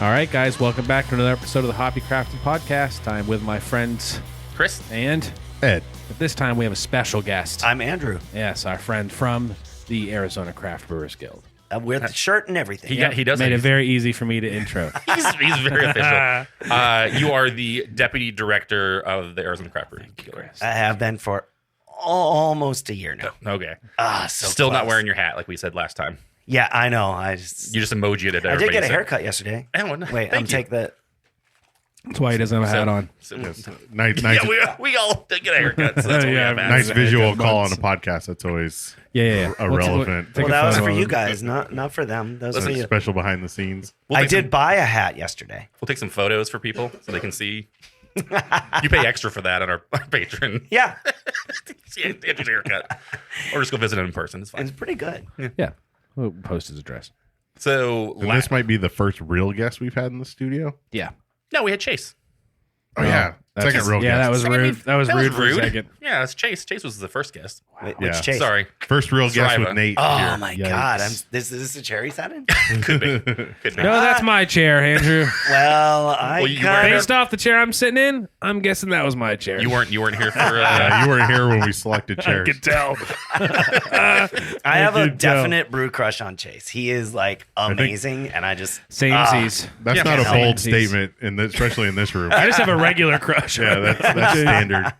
All right, guys, welcome back to another episode of the Hoppy Craftsmen podcast. I'm with my friends Chris and Ed. But this time we have a special guest. I'm Andrew. Yes, our friend from the Arizona Craft Brewers Guild. With the shirt and everything. He does made it very easy for me to intro. He's very official. You are the deputy director of the Arizona Craft Brewers Guild. I have been for almost a year now. Okay. So Still close. not wearing your hat like we said last time. Yeah, I know. You just emojied it. I did get a haircut yesterday. Oh, no. Wait, Thank you. take that. That's why he doesn't have a hat on. Nice, Yeah, we all did get a haircut. So that's what we Yeah, have nice hats. visual call on a podcast. That's always Yeah. irrelevant. Take Well, a that was photo for of you him. guys, not for them. Those Listen, for you. special behind the scenes. We'll I take did some- buy a hat yesterday. We'll take some photos for people so they can see. You pay extra for that on our patron. Yeah, See Andrew's haircut. Or just go visit him in person. It's fine. it's pretty good. Yeah. We'll post his address. So, And this might be the first real guest we've had in the studio. Yeah. no, we had Chase. Oh, yeah. That's- Second real guest. that was Second, rude. That was rude for a second. Yeah, it's Chase. Chase was the first guest. Wait, Yeah. which Chase? Sorry. First real guest Saliva. with Nate Oh here. my Yikes. God! Is this a cherry satin? Could be. Could be. No, that's my chair, Andrew. Well, I Well, you kind Based off the chair I'm sitting in, I'm guessing that was my chair. You weren't here for You weren't here when we selected chairs. tell. I have a could tell. definite brew crush on Chase. He is like amazing, and I just Samesies. That's Yeah, not a can't bold help it. statement, especially in this room. I just have a regular crush. Yeah, that's standard.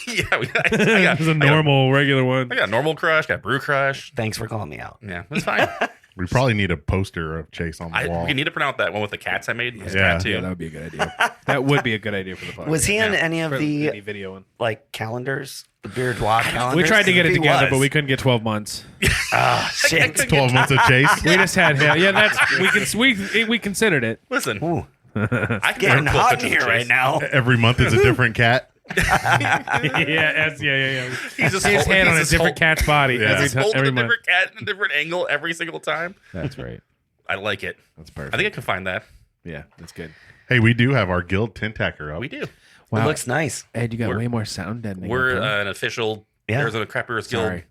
yeah, I It's a normal, regular one. I got normal crush, got brew crush. Thanks for calling me out. Yeah, that's fine. We probably need a poster of Chase on the wall. We need to print out that one with the cats I made. It's Yeah. cat too. Yeah, that would be a good idea. That would be a good idea for the podcast. Was he in Yeah. any of For any the video one. like calendars, the Beardois calendars? We tried to get it He together, was. but we couldn't get 12 months. Ah, shit. 12 months of Chase. We just had him. Yeah, we considered it. Listen, Ooh, I can getting cool hot in pictures here of right Chase. now. Every month is a different cat. yeah. He's just His hand on a just different cat's body Yeah. every He's time, holding every a month. different cat in a different angle every single time. That's right. I like it. That's perfect. I think I can find that. Yeah, that's good. Hey, we do have our guild tin tacker up. We do. Wow. It looks nice. Ed, you got We're- way more sound deadening. We're up there. an official Yeah. Arizona Craft Brewers Guild Sorry.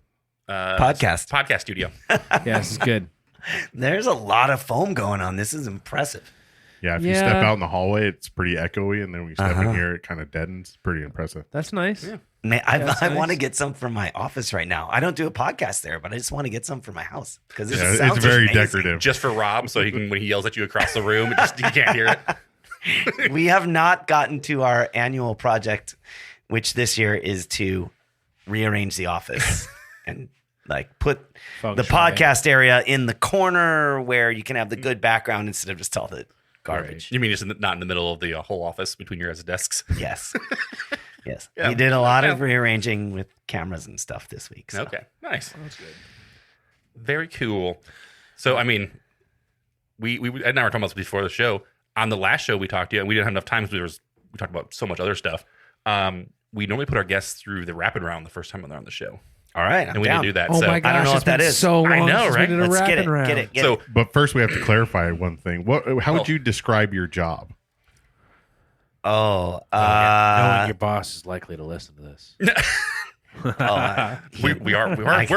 Podcast. studio. Yeah, this is good. There's a lot of foam going on. This is impressive. Yeah, if you Yeah. step out in the hallway, it's pretty echoey, and then when you step in here, it kind of deadens. Pretty impressive. That's nice. Yeah. Man, That's I want to nice. get some for my office right now. I don't do a podcast there, but I just want to get some for my house because it Yeah, sounds it's very amazing. decorative. Just for Rob, so he can when he yells at you across the room, you can't hear it. We have not gotten to our annual project, which this year is to rearrange the office and like put Feng the shui. podcast area in the corner where you can have the good background instead of just all the garbage. You mean just not in the middle of the whole office between your guys' desks? Yes. Yes. Yeah. We did a lot of Yeah. rearranging with cameras and stuff this week. So. Okay, nice. That's good. Very cool. So, I mean, we Ed and I were talking about this before the show. On the last show we talked to you, and we didn't have enough time because we talked about so much other stuff. We normally put our guests through the rapid round the first time they're on the show, All right. I'm and we down. didn't do that. Oh so, my gosh, I don't know it's what that been is. so long I know, since we right? did a Let's get rapid it. round. Get it. Get So it. But first, we have to clarify one thing. How would you describe your job? Oh, Knowing your boss is likely to listen to this. we're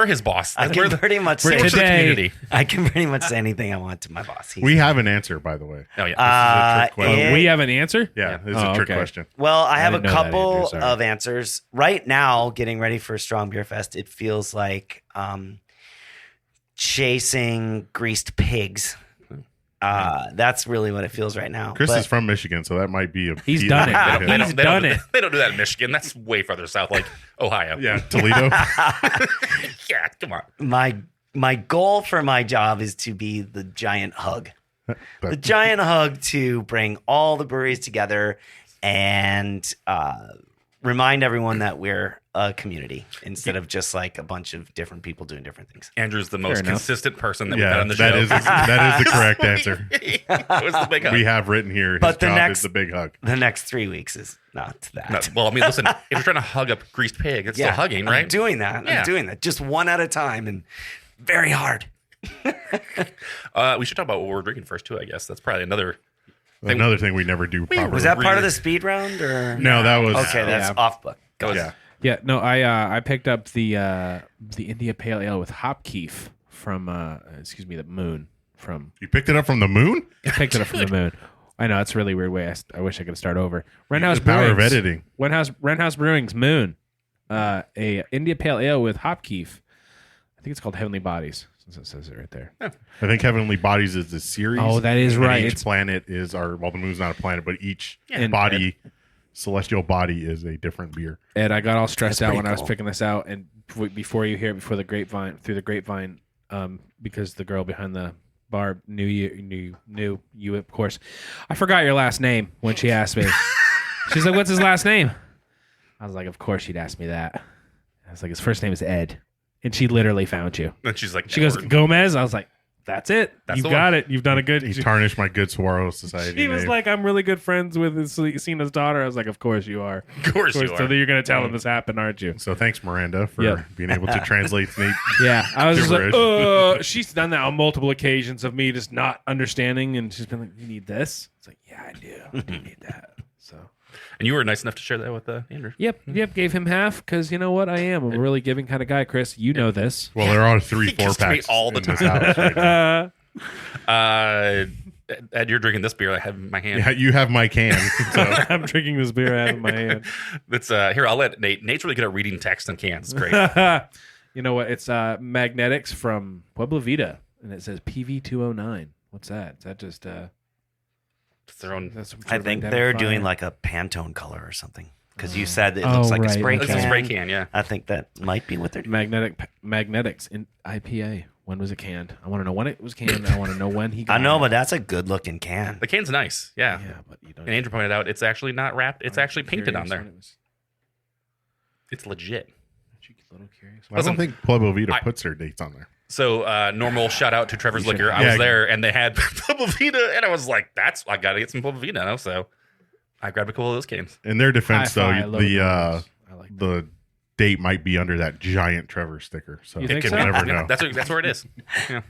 his boss. I We're can pretty much we're say the today- community. I can pretty much say anything I want to my boss. He's- We have an answer, by the way. Oh yeah. This is a trick question. We have an answer? Yeah, it's Oh, a trick okay. question. well, I have a didn't know that, couple Andrew, sorry. of answers right now. Getting ready for Strong Beerfest, it feels like chasing greased pigs. That's really what it feels right now. Chris But is from Michigan, so that might be a. He's done it. They don't- He's they don't done do- it. They don't do that in Michigan. That's way further south, like Ohio. Yeah, Toledo. Yeah, come on. my goal for my job is to be the giant hug. The But giant hug to bring all the breweries together and remind everyone that we're a community instead of just like a bunch of different people doing different things. Andrew's the most enough. consistent person that we've had yeah, on the show. that is the correct answer. That was the big We have written here. His But the job next- is the big hug. The next 3 weeks is not that. No, well, I mean, listen, if you're trying to hug a greased pig, it's still hugging, right? I'm doing that. Yeah. I'm doing that just one at a time and very hard. We should talk about what we're drinking first, too, I guess. That's probably another. Another thing we never do properly. Was that part of the speed round or No, that was. Okay, that's Yeah. off book. That was, Yeah. Yeah, no, I picked up the India Pale Ale with hop keef from the Moon from. You picked it up from the moon? I picked it up from the Moon. I know it's a really weird way. I wish I could start over. Renthouse The power of Brewings. editing. Renthouse Brewing's Moon, a India Pale Ale with Hopkeef. I think it's called Heavenly Bodies, since it says it right there. I think Heavenly Bodies is the series. Oh, that is and then right. Each planet is well, the moon's not a planet, but each And- body, celestial body, is a different beer. And I got all stressed That's out pretty when I was cool. picking this out, and before you hear it, through the grapevine, because the girl behind the bar knew you, of course. I forgot your last name when she asked me. She's like, "What's his last name?" I was like, "Of course she'd ask me that." I was like, "His first name is Ed," and she literally found you. And she's like, She goes, "Gomez." I was like, "That's it. That's You the got one." it. You've done a good." He tarnished my good Subaru Society. She was name. like, "I'm really good friends with Cena's daughter." I was like, "Of course you are. of course you So are. you're gonna tell him this happened, aren't you?" So thanks, Miranda, for Yeah. being able to translate Nate. Yeah, I was just like, Gibberish. she's done that on multiple occasions of me just not understanding, and she's been like, "You need this?" It's like, "Yeah, I do. I need that." So, And you were nice enough to share that with Andrew. yep, gave him half because you know what, I am a really giving kind of guy, Chris. You know this. Well, there are 3 He gives to me 4-packs all the in this time. house right now. Ed, you're drinking this beer I have in my hand. Yeah, you have my can. So I'm drinking this beer out of my hand. That's here. I'll let Nate. Nate's really good at reading text on cans. It's great. You know what? It's Magnetics from Pueblo Vita, and it says PV209. What's that? Is that just It's their own. that's some I sort of think they're identifier? doing like a Pantone color or something. Because you said it looks like right. a spray It's can. a spray can. Yeah. I think that might be what they're doing. Magnetics in IPA. When was it canned? I want to know when it was canned. I want to know when he got I know, it. but that's a good looking can. The can's nice. Yeah. Yeah, but you don't. And Andrew pointed out it's actually not wrapped. It's actually painted on there. Curious It's legit. a little curious. I don't think Pueblo Vita puts their dates on there. So normal shout out to Trevor's You should- Liquor. I Yeah. was there and they had Pueblo Vita, and I was like, I gotta get some Pueblo Vita now. So I grabbed a couple of those cans. In their defense, Hi-Fi, though, low the bars. I like that. the date might be under that giant Trevor sticker. So You think you so? never Yeah, know. that's where it is. Yeah.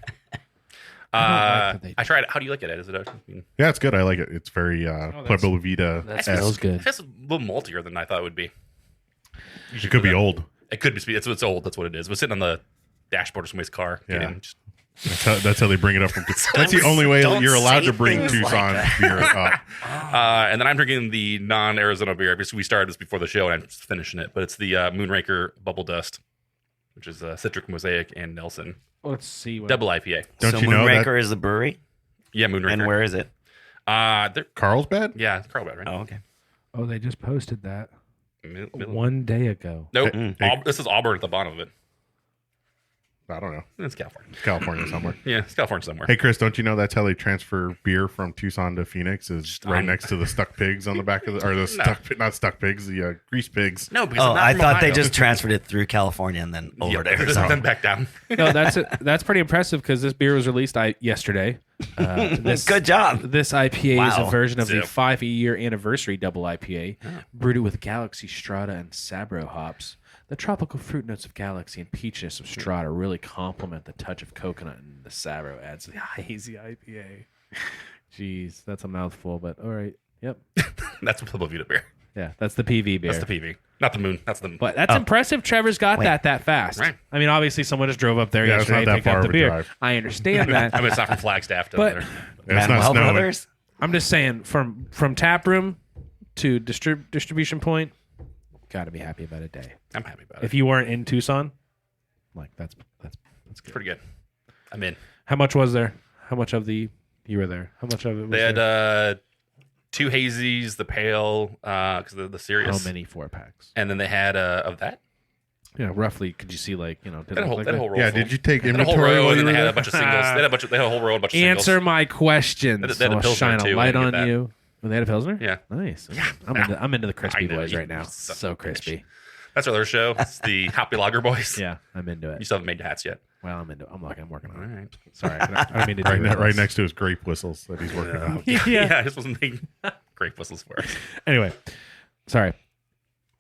that they- I tried it. How do you like it, Ed? Is it? Yeah, it's good. I like it. It's very Pueblo Vita. That It smells good. feels a little maltier than I thought it would be. It could be old. It could be. It's old. That's what it is. It was sitting on the dashboard of somebody's car. Yeah. Getting just, That's how they bring it up. That's the only way Don't you're allowed say to bring things like Tucson that. beer up. and then I'm drinking the non-Arizona beer because we started this before the show and I'm just finishing it. But it's the Moonraker Bubble Dust, which is Citric Mosaic and Nelson Let's see. What double IPA. Don't so you know that Moonraker is the brewery? Yeah, Moonraker. And where is it? They're, Carlsbad? yeah, Carlsbad, right? Oh, okay. Oh, they just posted that Middle. one day ago. Nope. Hey. This is Auburn at the bottom of it. I don't know. It's California. California somewhere. Yeah, it's California somewhere. Hey, Chris, don't you know that's how they transfer beer from Tucson to Phoenix? Is right on- next to the stuck pigs on the back of the, or the not stuck pigs, the grease pigs. No, because Oh, I'm not I from thought they Ohio. just transferred it through California and then over to then Arizona. back down. No, that's pretty impressive because this beer was released yesterday. Good job. This IPA is a Wow. version of the Zip. 5-year anniversary double IPA, brewed with Galaxy Strata and Sabro hops. The tropical fruit notes of Galaxy and peachiness of Strata really complement the touch of coconut, and the Sabro adds the hazy IPA. Jeez, that's a mouthful, but all right. Yep. That's a Pueblo Vita beer. Yeah, that's the PV beer. That's the PV. Not the moon. That's the But that's impressive. Trevor's got Wait. that fast. Right. I mean, obviously, someone just drove up there Yeah, it's yesterday not and that picked far up of the a beer. drive. I understand that. I mean, it's not from Flagstaff down But- there. It's not Manuel snowing. Brothers? I'm just saying, from tap room to distribution point, got to be happy about a day. I'm happy about it. If you weren't in Tucson, like that's It's good. pretty good. I'm in. How much was there? How much of the you were there? How much of it was They had there? 2 hazies, the pale, because the serious. How many 4-packs? And then they had of that. Yeah, roughly. Could you see like did They had it a whole, look they had a like whole row. Yeah, full. did you take They had a whole inventory? row, while and then you they were had there? a bunch of singles. They had a whole row, and a bunch of Answer singles. my questions. They had a I'll Pilsner, shine a too. I light didn't on get that. you. Oh, they had a Pilsner? Yeah. Nice. Yeah. I'm into the crispy I know, boys you right now. son So of a bitch. crispy. That's our other show. It's the Hoppy Lager Boys. Yeah, I'm into You it. still haven't made hats yet. Well, I'm into it. I'm working on All it. right. Sorry, I don't mean to do Right this. next to his grape whistles that he's working on. Yeah, this wasn't making great whistles for us. Anyway, sorry.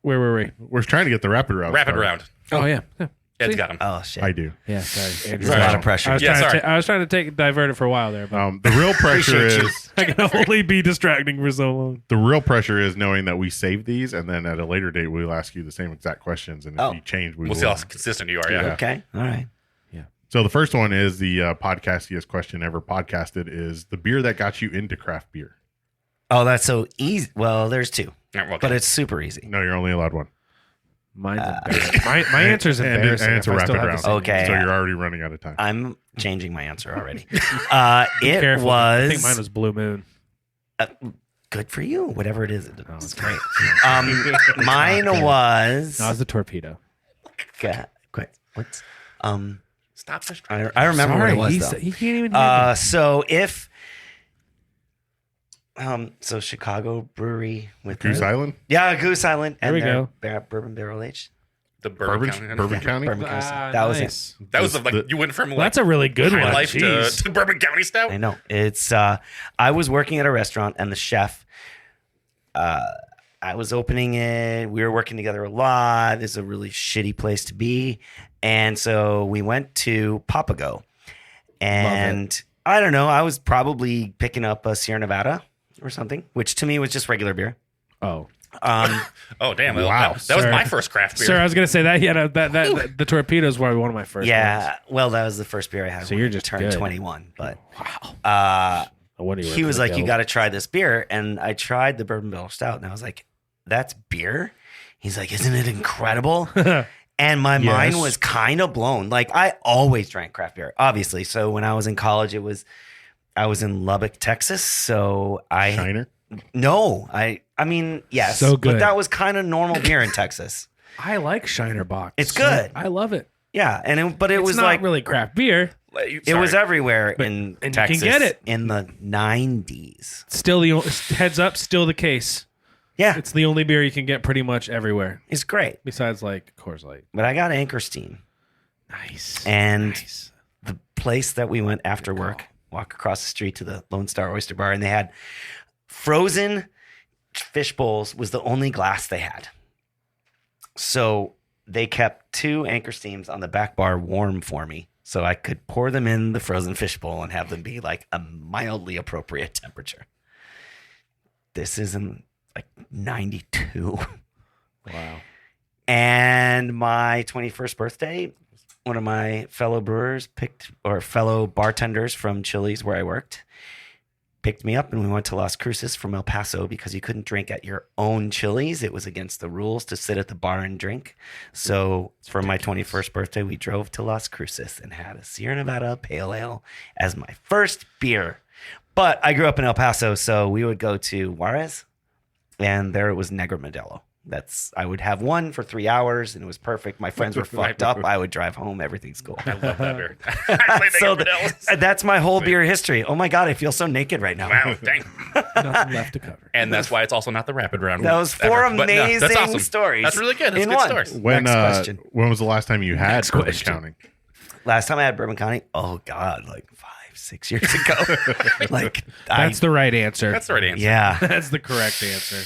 Where were we? We're trying to get the rapid round. Rapid started. round. Oh yeah. Ed's got him. Oh, shit. I do. Yeah, sorry. Andrew. There's a lot of pressure. I was, Yeah, trying, sorry. I was trying to divert it for a while there, but The real pressure Appreciate you. is I can only be distracting for so long. knowing that we saved these, and then at a later date we'll ask you the same exact questions, and if Oh. you change, we We'll will. see how consistent you are. Yeah. Yeah. Okay. All right. So the first one is the podcastiest question ever podcasted: is the beer that got you into craft beer? Oh, that's so easy. Well, there's two, Okay. but it's super easy. No, you're only allowed one. Mine's embarrassing. My answer is embarrassing. And it's a if I still rapid have round. the same Okay. So you're already running out of time. I'm changing my answer already. Be It careful. was. I think mine was Blue Moon. Good for you. Whatever it is, it's great. No, Mine was. it was the torpedo. What's Stop fish. I remember Sorry, what it was though. he can't even hear me. So if so Chicago brewery with Goose Island? Goose Island, There we their go. bourbon barrel aged. The Bourbon Bourbon County? Bourbon County. Ah, That was nice. That was The- like you went from Well, like that's a really good High one. Life to Jeez. Bourbon County Stout. I know. It's I was working at a restaurant and the chef I was opening it. We were working together a lot. It's a really shitty place to be. And so we went to Papago. And I don't know, I was probably picking up a Sierra Nevada or something, which to me was just regular beer. Oh, Oh damn! Wow. That was Sir. my first craft beer. sir, I was gonna say that. Yeah, no, that the torpedoes were one of my first. Yeah. Well, that was the first beer I had. So when you're I just turned good. 21. But Ones. What do you? he was like, "You got to try this beer," and I tried the bourbon barrel stout, and I was like, "That's beer." He's like, "Isn't it incredible?" And my mind was kind of blown. Like I always drank craft beer, obviously. So when I was in college, I was in Lubbock, Texas. So Shiner? I mean, yes, So good. but that was kind of normal beer in Texas. I like Shiner Box. It's good. I love it. Yeah, and it It's was not like really craft beer. it was everywhere in and you can Texas get it. in the 90s. Still heads up. Still the case. Yeah, It's the only beer you can get pretty much everywhere, it's great. besides like Coors Light. But I got Anchor Steam, Nice. and Nice. the place that we went after work, walk across the street to the Lone Star Oyster Bar, and they had frozen fish bowls was the only glass they had. So they kept 2 Anchor Steams on the back bar warm for me so I could pour them in the frozen fish bowl and have them be like a mildly appropriate temperature. This is in like 92. Wow. And my 21st birthday, one of my fellow brewers fellow bartenders from Chili's where I worked picked me up and we went to Las Cruces from El Paso because you couldn't drink at your own Chili's. It was against the rules to sit at the bar and drink. So for my 21st birthday, we drove to Las Cruces and had a Sierra Nevada Pale Ale as my first beer. But I grew up in El Paso, so we would go to Juarez and there it was Negra Modelo. I would have one for 3 hours and it was perfect. My friends were fucked up. I would drive home. Everything's cool. I love that beer. So that's my whole beer history. Oh my God, I feel so naked right now. Wow, dang. Nothing left to cover. And that's why it's also not the rapid round. That was 4 ever. But no, amazing that's awesome. stories. That's really good. That's in good one. stories. When Next question. when was the last time you had Next Bourbon question. County? Last time I had Bourbon County, oh God, like 5-6 years ago. That's the right answer. That's the right answer. Yeah. That's the correct answer.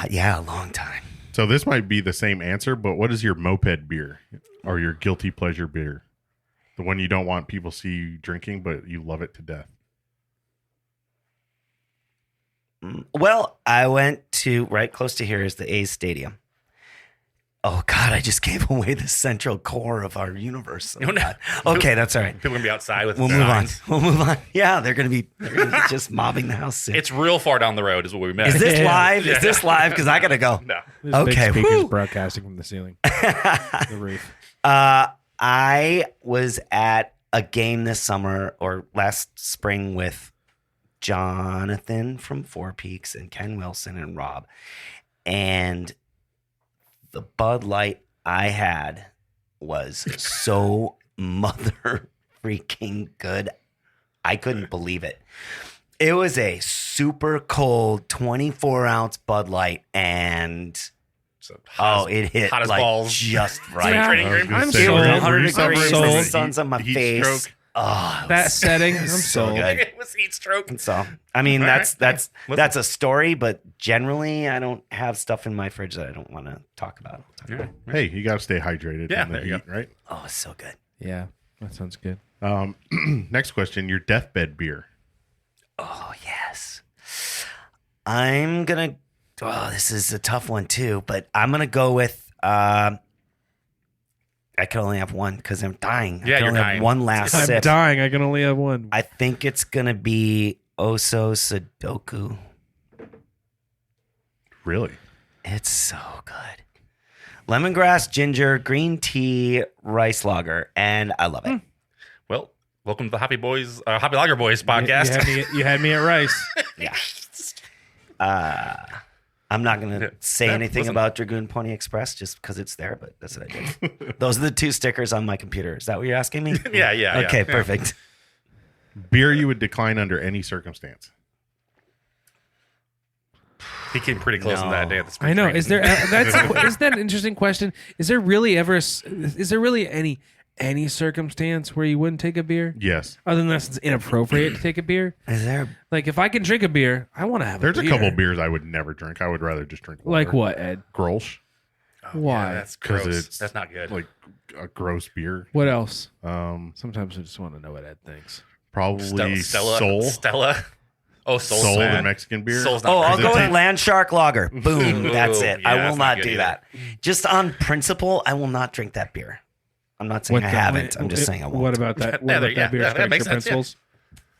Yeah, a long time. So this might be the same answer, but what is your moped beer or your guilty pleasure beer? The one you don't want people see you drinking, but you love it to death. Well, I went to right close to here is the A's Stadium. Oh God, I just gave away the central core of our universe. Oh, No, no. God. Okay, that's all right. People are gonna be outside with We'll move on. signs. We'll move on. Yeah, they're gonna be just mobbing the house soon. It's real far down the road, is what we met. Is this Yeah. live? Is this live? Because I gotta go. No. There's Okay, big speakers whew. broadcasting from the ceiling, the roof. I was at a game this summer or last spring with Jonathan from Four Peaks and Ken Wilson and Rob. And the Bud Light I had was so mother freaking good. I couldn't believe it. It was a super cold 24-ounce Bud Light and So it hit hot as like balls. just right. Yeah. Trading I was green. gonna I'm say, It was sold. 100 were you degrees. suffering sold. from The a sun's on my heat face. stroke? Oh, it That was setting, I'm so sold. good. It was heat stroke. So, I mean, All that's right. that's a story, but generally, I don't have stuff in my fridge that I don't want to talk about. Yeah. Hey, you got to stay hydrated. Yeah, in the there you heat, right? Oh, it's so good. Yeah, that sounds good. Next question: your deathbed beer. Oh yes, I'm gonna. Oh, this is a tough one too, but I'm gonna go with. I can only have one because I'm dying. I Yeah, can you're only dying. have one last I'm sip. dying. I can only have one. I think it's gonna be Oso Sudoku. Really? It's so good. Lemongrass, ginger, green tea, rice lager, and I love it. Well, welcome to the Hoppy Lager Boys podcast. You had me at rice. Yeah. I'm not going to say anything about Dragoon Pony Express just because it's there, but that's what I did. Those are the 2 stickers on my computer. Is that what you're asking me? Yeah. Okay, perfect. Beer you would decline under any circumstance. He came pretty close on that day at the spring I know. training. Is that an interesting question? Is there really any circumstance where you wouldn't take a beer? Yes. Other than that, it's inappropriate to take a beer. Is there? Like if I can drink a beer, I want to have There's a a beer. couple beers I would never drink. I would rather just drink water. Like what, Ed? Grolsch. Why? Yeah, that's 'Cause gross. it's That's not good. Like a gross beer. What else? Sometimes I just want to know what Ed thinks. Probably Stella. Soul. Stella. Oh, Soul's Soul, the bad. Mexican beer. Soul's not Oh, I'll good. go with Land Shark Lager. Boom. Ooh, That's it. yeah, I that's will not not good do either. that. Just on principle, I will not drink that beer. I'm not saying I haven't. I'm just saying I won't. What about that? What Yeah, about that beer? that strikes makes your sense, yeah. principles?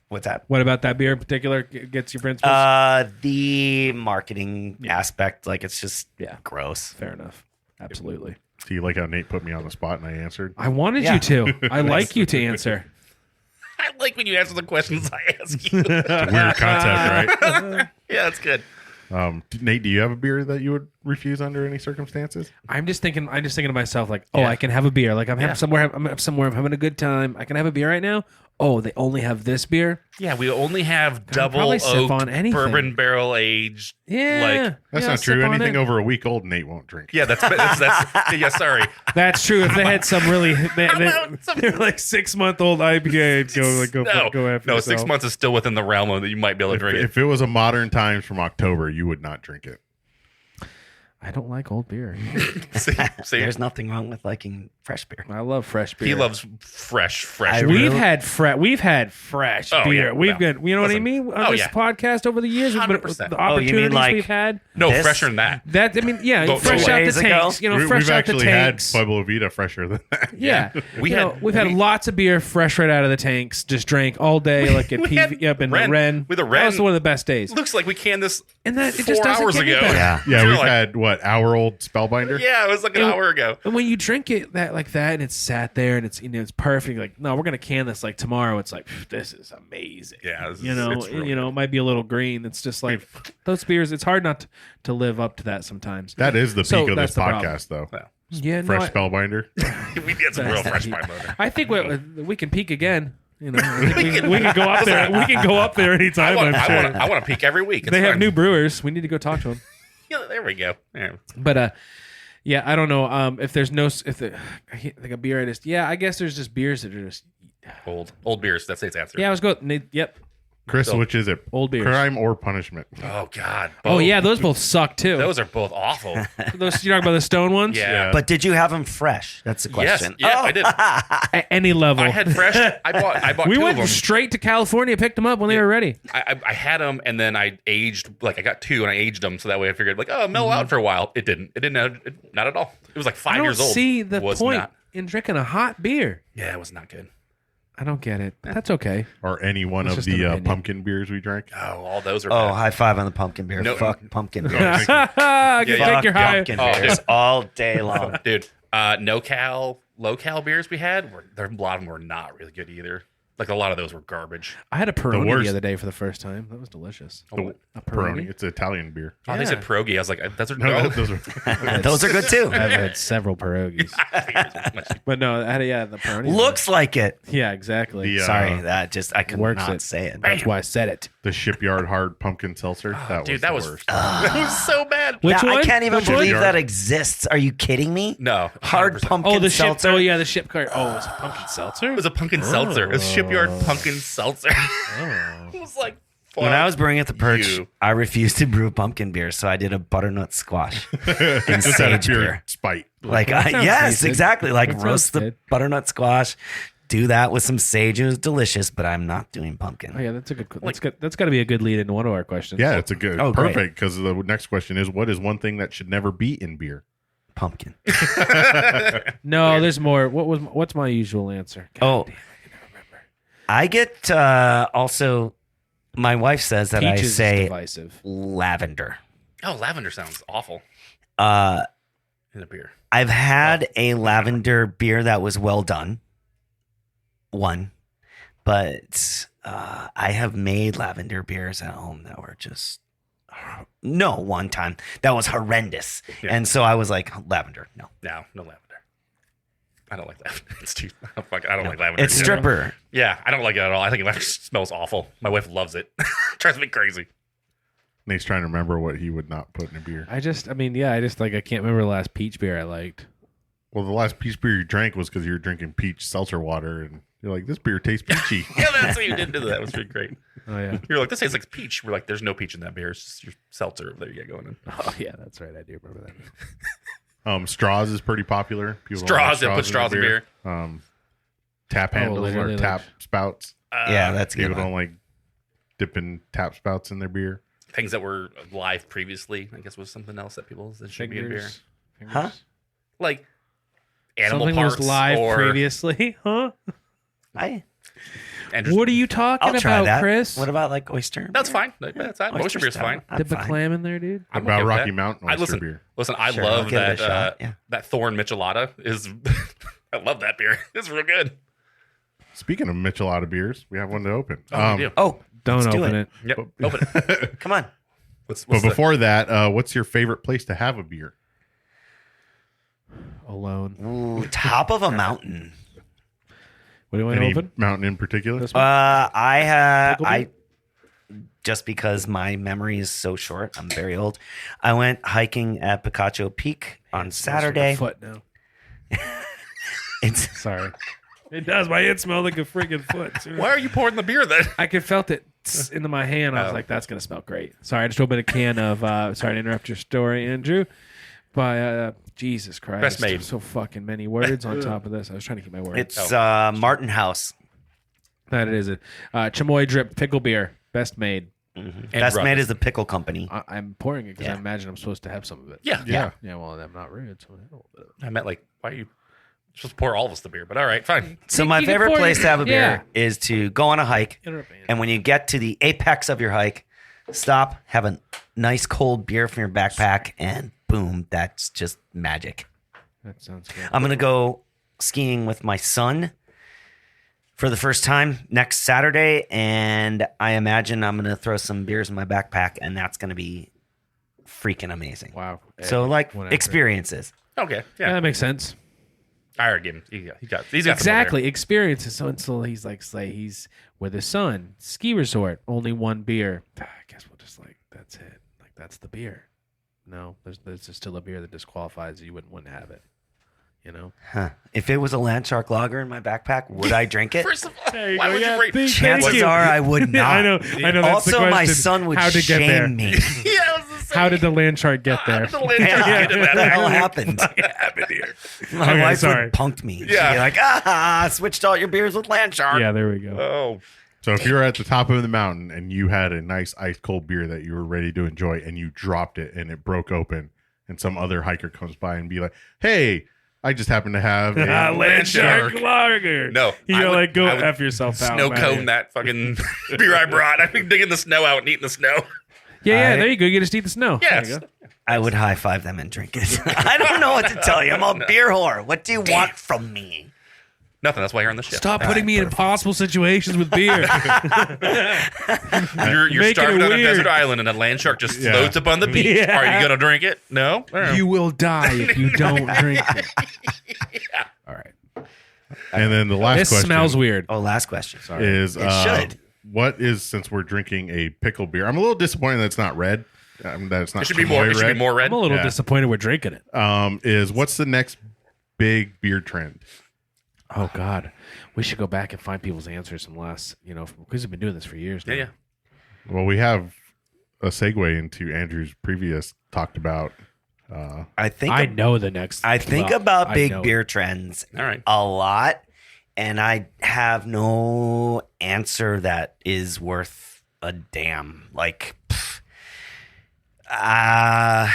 What's that? What about that beer in particular gets your principles? The marketing aspect, like it's just gross. Fair enough. Absolutely. Do you like how Nate put me on the spot and I answered? I wanted you to. I like you to answer. I like when you answer the questions I ask you. It's a weird concept, right? Yeah, that's good. Nate, do you have a beer that you would refuse under any circumstances? I'm just thinking to myself, like, I can have a beer. Like I'm somewhere, I'm having a good time. I can have a beer right now. Oh, they only have this beer. Yeah, we only have double probably sip oaked on anything. bourbon barrel aged. Yeah, That's yeah, not true. sip on Anything it. over a week old, Nate won't drink. Yeah, that's yeah. Sorry. That's true. If they had some really, they're like 6-month-old IPA, I'd go after No, yourself. 6 months is still within the realm of that you might be able to drink it. If it was a Modern Times from October, you would not drink it. I don't like old beer. See, There's nothing wrong with liking fresh beer. I love fresh beer. he loves fresh. We've had fresh Oh, beer. yeah, We've no. got, you know what I Listen. mean? On Oh, this yeah. podcast over the years, but 100%. the Oh, you mean opportunities like we've had. No, This? fresher than that. That I mean, yeah, Go- fresh go out the days ago? tanks. You know, fresh We've out the actually had tanks. Pueblo Vita fresher than that. Yeah, We we've had lots of beer fresh right out of the tanks. Just drank all day, like at We had PV up in Ren. the Ren. With a That Ren. was one of the best days. Looks like we canned this And that it 4 just doesn't hours get any ago. better. Yeah. Yeah, You're we've like- had hour-old Spellbinder. Yeah, it was like an hour ago. And when you drink it like that, and it's sat there, and it's it's perfect. Like, no, we're gonna can this like tomorrow. It's like this is amazing. Yeah, It's real it might be a little green. It's just like those beers. It's hard not to live up to that sometimes. That is the So peak of that's this the problem. podcast, though. Well, Yeah, no, Fresh Spellbinder. we did some real fresh pine motor. I think we can peak again. You know, I think we can go up there. We can go up there anytime. I'm sure. I want to peak every week. It's They have fine. new brewers. We need to go talk to them. Yeah, there we go. Yeah. But yeah, I don't know if there's no like a beer. I guess there's just beers that are just Old beers. That's its answer. yeah. I was going. Yep. Chris, So- which is it? Old beers. Crime or punishment? Oh God. Oh Both. yeah, those both suck too. Those are both awful. Those you talking about the stone ones? Yeah. But did you have them fresh? That's the Yes. question. Yeah, Oh. I did. At any level. I had fresh. I bought we two went of them. straight to California, picked them up when they were ready. I had them and then I aged. Like I got 2 and I aged them so that way I figured like mellow out for a while. It didn't. Not at all. It was like 5 I don't years old. see the Was point not. in drinking a hot beer. Yeah, it was not good. I don't get it. That's okay. Or any one It's of just an the opinion. pumpkin beers we drank? Oh, all those are. Oh, bad. high five on the pumpkin beer. No. Fuck pumpkin beer. Thank you. Take yeah. your high. Pumpkin Oh, beers dude. all day long. Dude, no-cal, low-cal beers we had, a lot of them were not really good either. Like a lot of those were garbage. I had a Peroni worst- the other day for the first time. That was delicious. The A Peroni. It's Italian beer. Oh, they said pierogi. I was like, those are No, no. those are. Those are good too. I've had several pierogies, but no, I had the Peroni. Looks like it. yeah, exactly. The, Sorry, that just I could works not it. say it. That's why I said it. The Shipyard Hard Pumpkin Seltzer. That Dude, was that the was worst. that was so bad. Which Yeah, I one? can't even Which one? believe that exists. Are you kidding me? No, Hard 100%. pumpkin Oh, the ship. seltzer. Oh, yeah, the ship cart. Oh, it was a pumpkin seltzer. It was a pumpkin seltzer. It was Shipyard pumpkin seltzer. Oh. It was like When I was brewing at the Perch, you. I refused to brew pumpkin beer, so I did a butternut squash and Just out of sage pure beer. spite. Like, That sounds yes, decent. exactly. Like That sounds roast the good. butternut squash, do that with some sage. It was delicious, but I'm not doing pumpkin. Oh yeah, that's a good. That's got to be a good lead into one of our questions. Yeah, it's a good. Oh, great. Perfect. Because the next question is, what is one thing that should never be in beer? Pumpkin. No, there's more. What's my usual answer? Oh, I get also. My wife says that Peaches I is say divisive. lavender. Oh, lavender sounds awful Uh, in a beer. I've had a lavender beer that was well done. One. But I have made lavender beers at home that were just one time that was horrendous. Yeah. And so I was like, lavender, no. No lavender. I don't like lavender. It's too. I don't like lavender. It's stripper. Yeah, I don't like it at all. I think lavender smells awful. My wife loves it. Drives me crazy. Nate's trying to remember what he would not put in a beer. I can't remember the last peach beer I liked. Well, the last peach beer you drank was because you were drinking peach seltzer water, and you're like, this beer tastes peachy. Yeah, that's what you did do that. That was pretty great. Oh yeah. You're like, this tastes like peach. We're like, there's no peach in that beer. It's just your seltzer that you get going in. Oh yeah, that's right. I do remember that. Straws is pretty popular. People don't Straws, like yeah, put straws in beer. Tap handles or literally tap spouts. Yeah, that's a good. People One. don't like dipping tap spouts in their beer. Things that were live previously, I guess, was something else that people that should be in beer. Huh? Like animal Something parts was live or previously, huh? and just, What are you talking I'll try about, that. Chris? What about like oyster? That's fine. That's fine. Oyster beer's fine. Dip a clam in there, dude. I'm About okay with Rocky that. Mountain oyster beer. Listen, I Sure, I'll love give it a that shot, yeah. that Thorn Michelada is. I love that beer. It's real good. Speaking of Michelada beers, we have one to open. Oh, we do. Oh, Don't let's do open it. Yep. Open it. come on. What's But the- before that, what's your favorite place to have a beer? Alone. Ooh, top of a mountain. What do you want to Any open? mountain in particular? This one? I just because my memory is so short, I'm very old. I went hiking at Picacho Peak on Saturday. Foot now. It's Sorry. It does. My hand smelled like a freaking foot. Too. Why are you pouring the beer then? I could felt it into my hand. I was Oh. like, that's gonna smell great. Sorry, I just opened a can of. Sorry to interrupt your story, Andrew. By Jesus Christ, Best made. So fucking many words on top of this. I was trying to keep my words. it's Martin House. That it is it. Chamoy drip pickle beer, best made. And Best rum. made is the pickle company. I'm pouring it because Yeah. I imagine I'm supposed to have some of it. Yeah. Yeah. Yeah. Well, I'm not rude, so I have a little bit. I meant like, why are you supposed to pour all of us the beer? But all right, fine. So my you can favorite pour place it- to have a beer yeah. is to go on a hike, Interrupt me. and when you get to the apex of your hike, stop, have a nice cold beer from your backpack, and boom, that's just magic. That sounds good. I'm gonna go skiing with my son for the first time next Saturday, and I imagine I'm gonna throw some beers in my backpack, and that's gonna be freaking amazing. Wow. So like Whatever. experiences. Okay. Yeah, Yeah. that makes sense. I already gave him. He's got some over Exactly. Experiences. So until he's like, say he's with his son, ski resort, only one beer. I guess we'll just like, that's it. Like, that's the beer. No, there's still a beer that disqualifies you. You wouldn't have it. You know? Huh. If it was a Land Shark Lager in my backpack, would I drink it? First of all, There you why go. would Yeah, you rate? thank Chances you. are I would not. Yeah, I know. That's the Also, question. my son would How to get there? shame me. Yeah, I was the same. How did the land chart get there? How did the land shark Yeah, get in what that the hell beer? happened? Happened here? My Okay, wife sorry. would punk me. She'd Yeah. be like, switched all your beers with Land Shark. Yeah, there we go. Oh, So if you're at the top of the mountain and you had a nice ice cold beer that you were ready to enjoy and you dropped it and it broke open and some other hiker comes by and be like, hey, I just happen to have a Land Shark Lager. No, You I go would- like, go I would F yourself out. snow man. cone that fucking beer I brought. I've been digging the snow out and eating the snow. Yeah, I- there you go. You just eat the snow. There Yes. you go. I would high five them and drink it. I don't know what to tell you. I'm a beer whore. What do you want from me? Nothing. That's why you're on the ship. Stop putting me in impossible situations with beer. You're Making starving it on a weird. desert island and a land shark just Yeah. floats up on the beach. Yeah. Are you gonna drink it? No. You will die if you don't drink it. All right. And then the last This question smells weird. Oh, last question. Sorry. is It should. what is, since we're drinking a pickle beer, I'm a little disappointed that it's not red. That it's not It should be more. Chamoy It should red. be more red. I'm a little Yeah. disappointed we're drinking it. Is what's the next big beer trend? Oh, God. We should go back and find people's answers from last, because we've been doing this for years now. Yeah, yeah. Well, we have a segue into Andrew's previous talked about. I think I know the next. I think well, about I big know beer trends All right. a lot, and I have no answer that is worth a damn. Like, I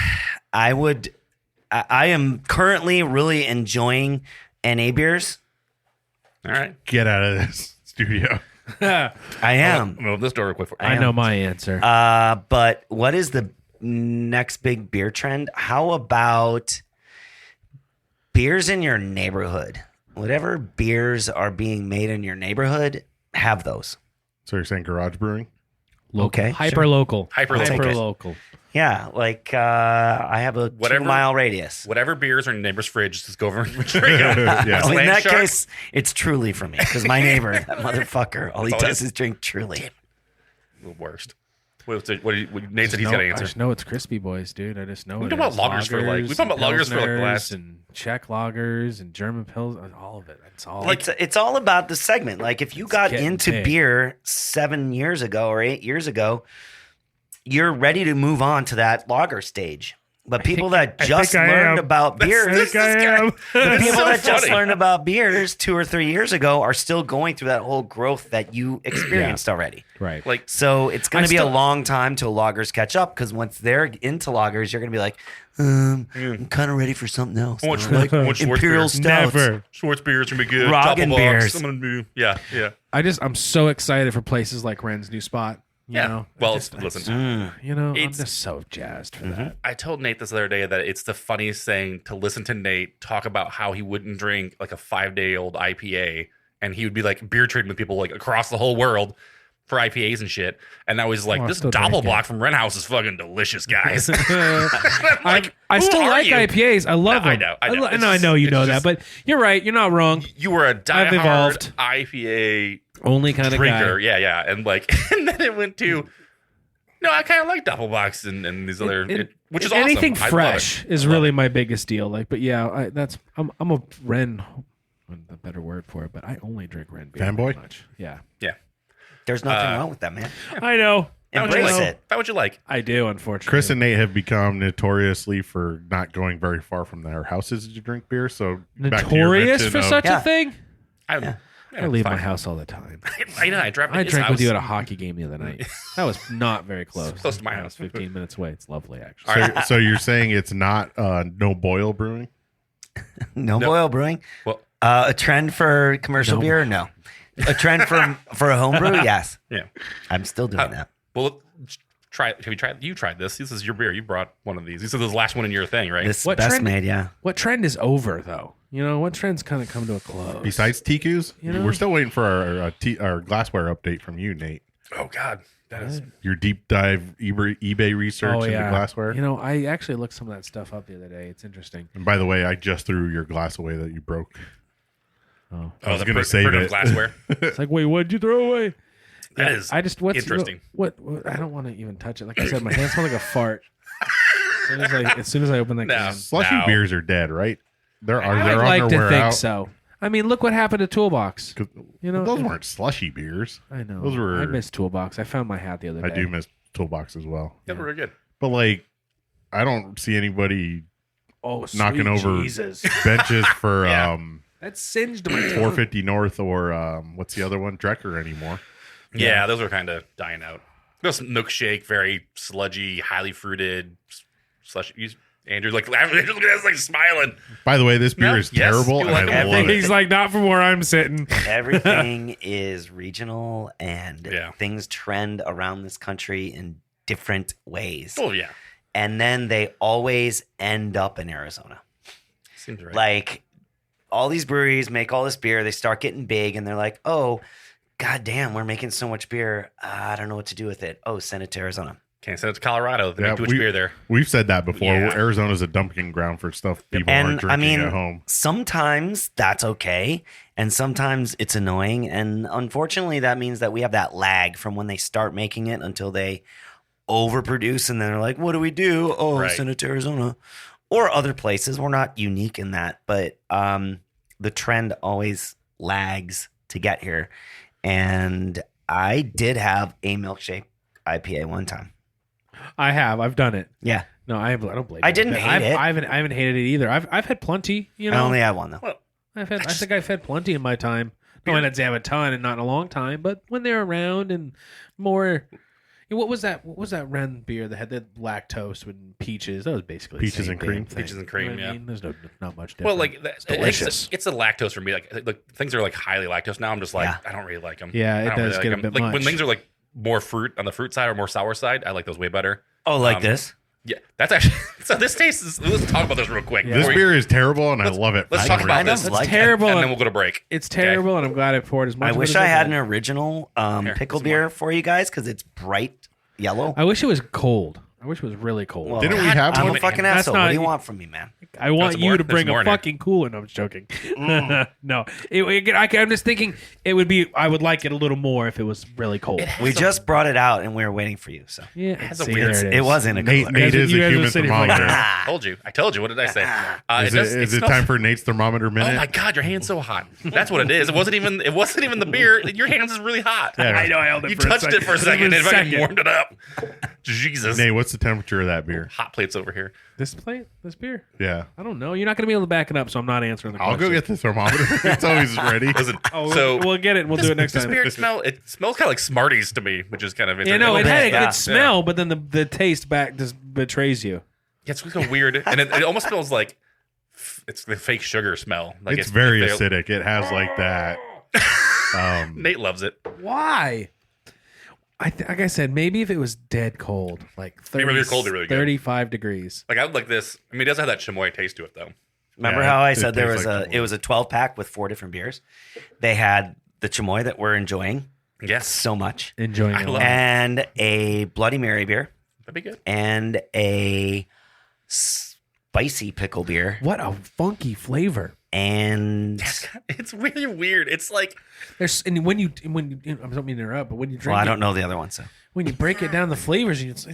am currently really enjoying NA beers. All right. Get out of this studio. I am. I'm gonna open this door real quick. For I know my answer. But what is the next big beer trend. How about beers in your neighborhood? Whatever beers are being made in your neighborhood, have those. So you're saying garage brewing? Local. Okay, Hyper sure. local. Hyper-local. local. Yeah, like I have a Whatever- 2-mile radius. Whatever beers are in your neighbor's fridge, just go over and drink them. Yeah. Oh, in Land that Shark. case, it's Truly for me because my neighbor, that motherfucker, all he That's all does is drink Truly. The worst. Nate said he's got an I answer. just know it's crispy boys, dude. I just know We it talked about is. lagers for, like- we talked about and lagers for, like, the Pilsners last- and Czech lagers and German pills, all of it. It's all It's all about the segment. Like if you got getting into big. beer 7 years ago or 8 years ago, you're ready to move on to that lager stage. But people that just learned about beers, the people so that just funny. learned about beers 2 or 3 years ago are still going through that whole growth that you experienced already. right. Like, So it's going I to be still- a long time till lagers catch up because once they're into lagers, you're going to be like, I'm kind of ready for something else. I want, now. Like I want Schwartz Imperial beers. stouts. Never. Schwartz beers are gonna be good. Roggen Doppelbocks, beers. I'm gonna do. Yeah. I'm so excited for places like Ren's new spot. You Yeah. know? Well, Just- listen. you know, I'm It's- just so jazzed for that. I told Nate this the other day that it's the funniest thing to listen to Nate talk about how he wouldn't drink like a 5-day-old IPA, and he would be like beer trading with people like across the whole world for IPAs and shit. And I was like, Oh, I this still drink Doppelbock it. from Ren House is fucking delicious, guys. I who still are like you? IPAs. I love No, I them. know, I know. I know you It's know just- that, but you're right. You're not wrong. You were a I've evolved. diehard IPA Only kind of drinker. guy. Yeah. And like, and then it went to, no, I kind of like Doppelbocks and these other, which is awesome. Anything I love it. fresh is Love really it. my biggest deal. Like, but yeah, I'm a Ren. A better word for it, but I only drink Ren beer. Fanboy? very much. Yeah, Yeah. There's nothing wrong with that, man. I know. That what you Embrace like. it. That what you like. I do. Unfortunately, Chris and Nate have become notoriously for not going very far from their houses to drink beer. So back to your notorious mention for of- such Yeah. a thing. I I leave fine. my house all the time. I know. I drive. I his drank with house. you at a hockey game the other night. That was not very close. Close to my That house. was 15 minutes away. It's lovely, actually. So you're saying it's not no boil brewing? No boil brewing. Well, A trend for commercial No. beer? No. A trend for a home brew? Yes. yeah. I'm still doing that. Well, try. Have you tried? You tried this. This is your beer. You brought one of these. This is the last one in your thing, right? This What best trend- made, yeah. What trend is over though? You know, what trend's kind of come to a close? Besides TQs, You know? we're still waiting for our glassware update from you, Nate. Oh God, that is. Your deep dive eBay research into glassware. You know, I actually looked some of that stuff up the other day. It's interesting. And by the way, I just threw your glass away that you broke. Oh, I was the going to save Pertinent it. glassware. it's like, wait, what'd you throw away? That is What's interesting. What I don't want to even touch it. Like I said, my hands smell like a fart. As soon as I open that No. can. Slushy No. beers are dead, right? They're I'd on like their to way think out. so. I mean, look what happened to Toolbox. 'Cause You know, those weren't slushy beers. I know. those were- I miss Toolbox. I found my hat the other I day. do miss Toolbox as well. Yeah, very good. But like, I don't see anybody Oh, knocking sweet over Jesus. benches for Yeah. That singed my 450 North or what's the other one, Drecker anymore. Yeah, those are kind of dying out. Those milkshake, very sludgy, highly fruited, slushy. Andrew, like, look at us, like smiling. By the way, this beer No, is yes, terrible, you and like I it. love it. He's like, not from where I'm sitting. Everything is regional and Yeah. things trend around this country in different ways. Oh yeah, And then they always end up in Arizona. seems right. Like all these breweries make all this beer, they start getting big and they're like, oh, god damn, we're making so much beer. I don't know what to do with it. Oh, send it to Arizona. Can't send it to Colorado. They Yeah, make too much beer there. We've said that before. Yeah. Arizona's a dumping ground for stuff people And, aren't I drinking mean, at home. sometimes that's okay. And sometimes it's annoying. And unfortunately, that means that we have that lag from when they start making it until they overproduce. And then they're like, what do we do? Oh, Right. send it to Arizona or other places. We're not unique in that. But the trend always lags to get here. And I did have a milkshake IPA one time. I've done it. Yeah. No, I don't blame. I you. didn't hate it. I haven't hated it either. I've had plenty. You I know, only had one, though. Well, I think I've had plenty in my time. No, I didn't say I have a ton and not in a long time, but when they're around and more. What was that? What was that Ren beer that had the lactose with peaches? That was basically the Peaches same and cream? damn thing. Peaches and cream, You know what yeah. I mean? There's not much different. well, like delicious. It's a lactose for me. Like things are like highly lactose now. I'm just like Yeah. I don't really like them. Yeah, it I don't does really get a like 'em. bit Like when much. things are like more fruit on the fruit side or more sour side, I like those way better. Oh, like this? Yeah, that's actually. So this taste is. Let's talk about this real quick. Yeah. This before we- beer is terrible, and I love it. Let's talk about kind of this. like It's terrible. and and then we'll go to break. it's terrible, and I'm glad I poured as much. I of it wish as I had did. an original Here, pickle some beer more. for you guys because it's bright yellow. I wish it was cold. I wish it was really cold. Well, Didn't we have I'm one? a fucking That's asshole. not- What do you want from me, man? I want some you more? to There's bring more a in here. fucking cooler. No, I'm just joking. No, I'm just thinking it would be. I would like it a little more if it was really cold. We just brought it out and we were waiting for you. So Yeah, has a see, weird- there it was in a cooler. Nate is a You guys are human sitting like thermometer. I told you. What did I say? Is it smells- time for Nate's thermometer minute? Oh my god, your hand's so hot. That's what it is. It wasn't even the beer. Your hands is really hot. Yeah. I know. I held it You for touched it for a second and fucking second. warmed it up. Jesus. Nate, what's the temperature of that beer? Hot plates over here. This beer. Yeah. I don't know. You're not going to be able to back it up, so I'm not answering the I'll question. go get the thermometer. It's always ready. Listen, Oh, so we'll get it. We'll do it next this time. beer smells kind of like Smarties to me, which is kind of Yeah, interesting. no, it bit, had a yeah. good smell, but then the taste back just betrays you. Yeah, it's so weird, and it almost smells like it's the fake sugar smell. Like It's very they- acidic. It has like that. Nate loves it. Why? Like I said, maybe if it was dead cold, like 30, Maybe really cold, it'd be really good. 35 degrees. Like I would like this. I mean, it doesn't have that chamoy taste to it though. Remember Yeah, how I it said there tastes was like it was a 12 pack with 4 different beers? They had the chamoy that we're enjoying Yes, so much, Enjoying I it. love and a Bloody Mary beer, that'd be good. and a spicy pickle beer, What a funky flavor. and It's really weird. It's like There's and when you I don't mean to interrupt, but when you drink well, I it, don't know the other one, so when you break it down the flavors, it's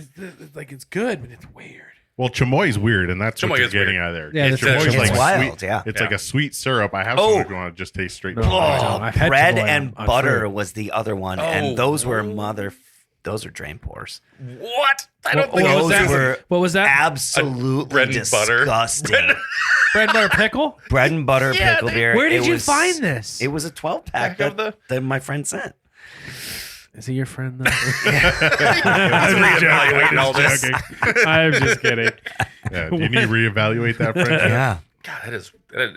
like it's good, but it's weird. Well, chamoy's weird, and that's Chamoy what you're is getting weird. out of there. Yeah, It's that's Chamoy's chamoy. it's like wild. sweet- Yeah. It's Yeah. like a sweet syrup. I have Oh. some who want to just taste straight. No. from Oh, I've had bread chamoy and on butter fruit. was the other one, Oh. and those were those are drain pours. what? I don't What think was those that? are What was that? Absolutely bread and butter. disgusting. Bread and butter pickle? Bread and butter Yeah, pickle they- beer. Where did It you was- find this? It was a 12 pack Back of that my friend sent. Is he your friend though? reevaluating all this. I'm just kidding. Yeah. Do you need to reevaluate that, French? Yeah. God,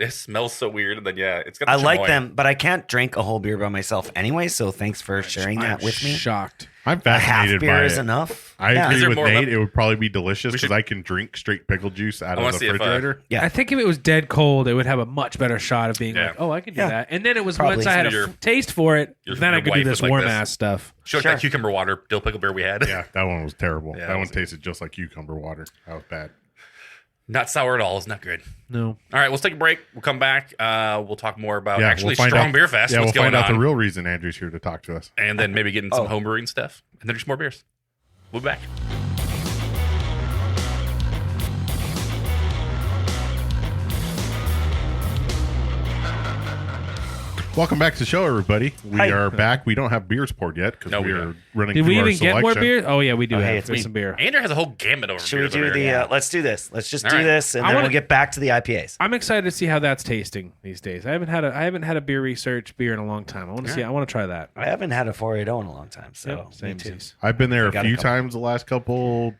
it smells so weird. And then it's got. The I like chamoy. them, but I can't drink a whole beer by myself anyway, so thanks for sharing that with me. Shocked. I'm A half fascinated beer by is it. enough. I Yeah. Is agree there with more Nate. left? It would probably be delicious We because should- I can drink straight pickle juice out I wanna of the see if, refrigerator. Yeah. I think if it was dead cold, it would have a much better shot of being Yeah. like, oh, I can do Yeah. that. And then it was Probably. once I had a Your- taste for it, your- then I your could do wife this was like warm this. ass stuff. She like Sure. that cucumber water dill pickle beer we had. Yeah, that one was terrible. Yeah, that that one was- tasted just like cucumber water. That was bad. Not sour at all. It's not good. No. All right, let's take a break. We'll come back. We'll talk more about Yeah, actually we'll find Strong out, Beer Fest. Yeah, what's we'll find going out on, the real reason Andrew's here to talk to us. and then maybe getting some Oh. home brewing stuff, and then just more beers. We'll be back. Welcome back to the show, everybody. We Hi. are back. We don't have beers poured yet because No, we we are don't. running Did through we our even get more selection. beer? Oh, yeah, we do Oh, hey, have it's There's me. some beer. Andrew has a whole gamut over Should we beers do over the? here. Let's do this. Let's just All do right. this, and I then wanna- we'll get back to the IPAs. I'm excited to see how that's tasting these days. I haven't had a beer research beer in a long time. I want to see. I want to try that. I haven't had a 480 in a long time, so Yep, same me too. I've been there I a got a few couple. times the last couple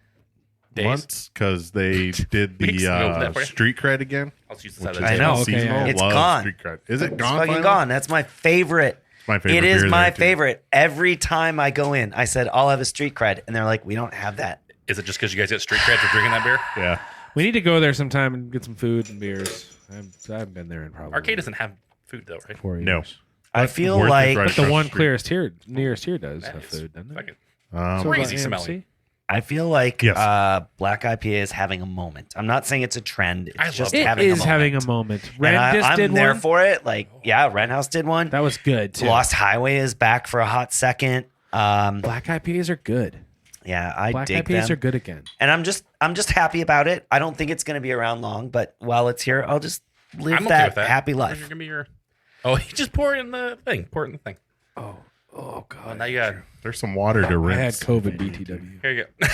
Days? months because they did Weeks? the No, that way. street cred again. I'll just use the Which side is of I the know. table. Okay, seasonal. yeah. It's Love gone. Street cred. Is it It's gone? fucking finally? gone. That's my favorite. My favorite It is beer my there, too. favorite. Every time I go in, I said I'll have a street cred, and they're like, "We don't have that." Is it just because you guys get street cred for drinking that beer? Yeah. We need to go there sometime and get some food and beers. I haven't been there in probably Arcade doesn't have food though, right? 4 years. No. I feel Worth it like right But the across one street. nearest here does That have is food, doesn't it? fucking So crazy about smelly. AMC? I feel like Yes. Black IPA is having a moment. I'm not saying it's a trend. I It's just love It having is a having moment. a moment. And Ren just I'm did there one. for it. Like, yeah, Ren House did one. That was good too. Lost Highway is back for a hot second. Black IPAs are good. Yeah, I Black dig IPAs them. are good again. And I'm just happy about it. I don't think it's going to be around long, but while it's here, I'll just live I'm okay that, with that. happy You're life. gonna be your. Oh, you just pour it in the thing. Pour it in the thing. Oh Well, god. now you got. There's some water to I had rinse. COVID BTW. Here you go.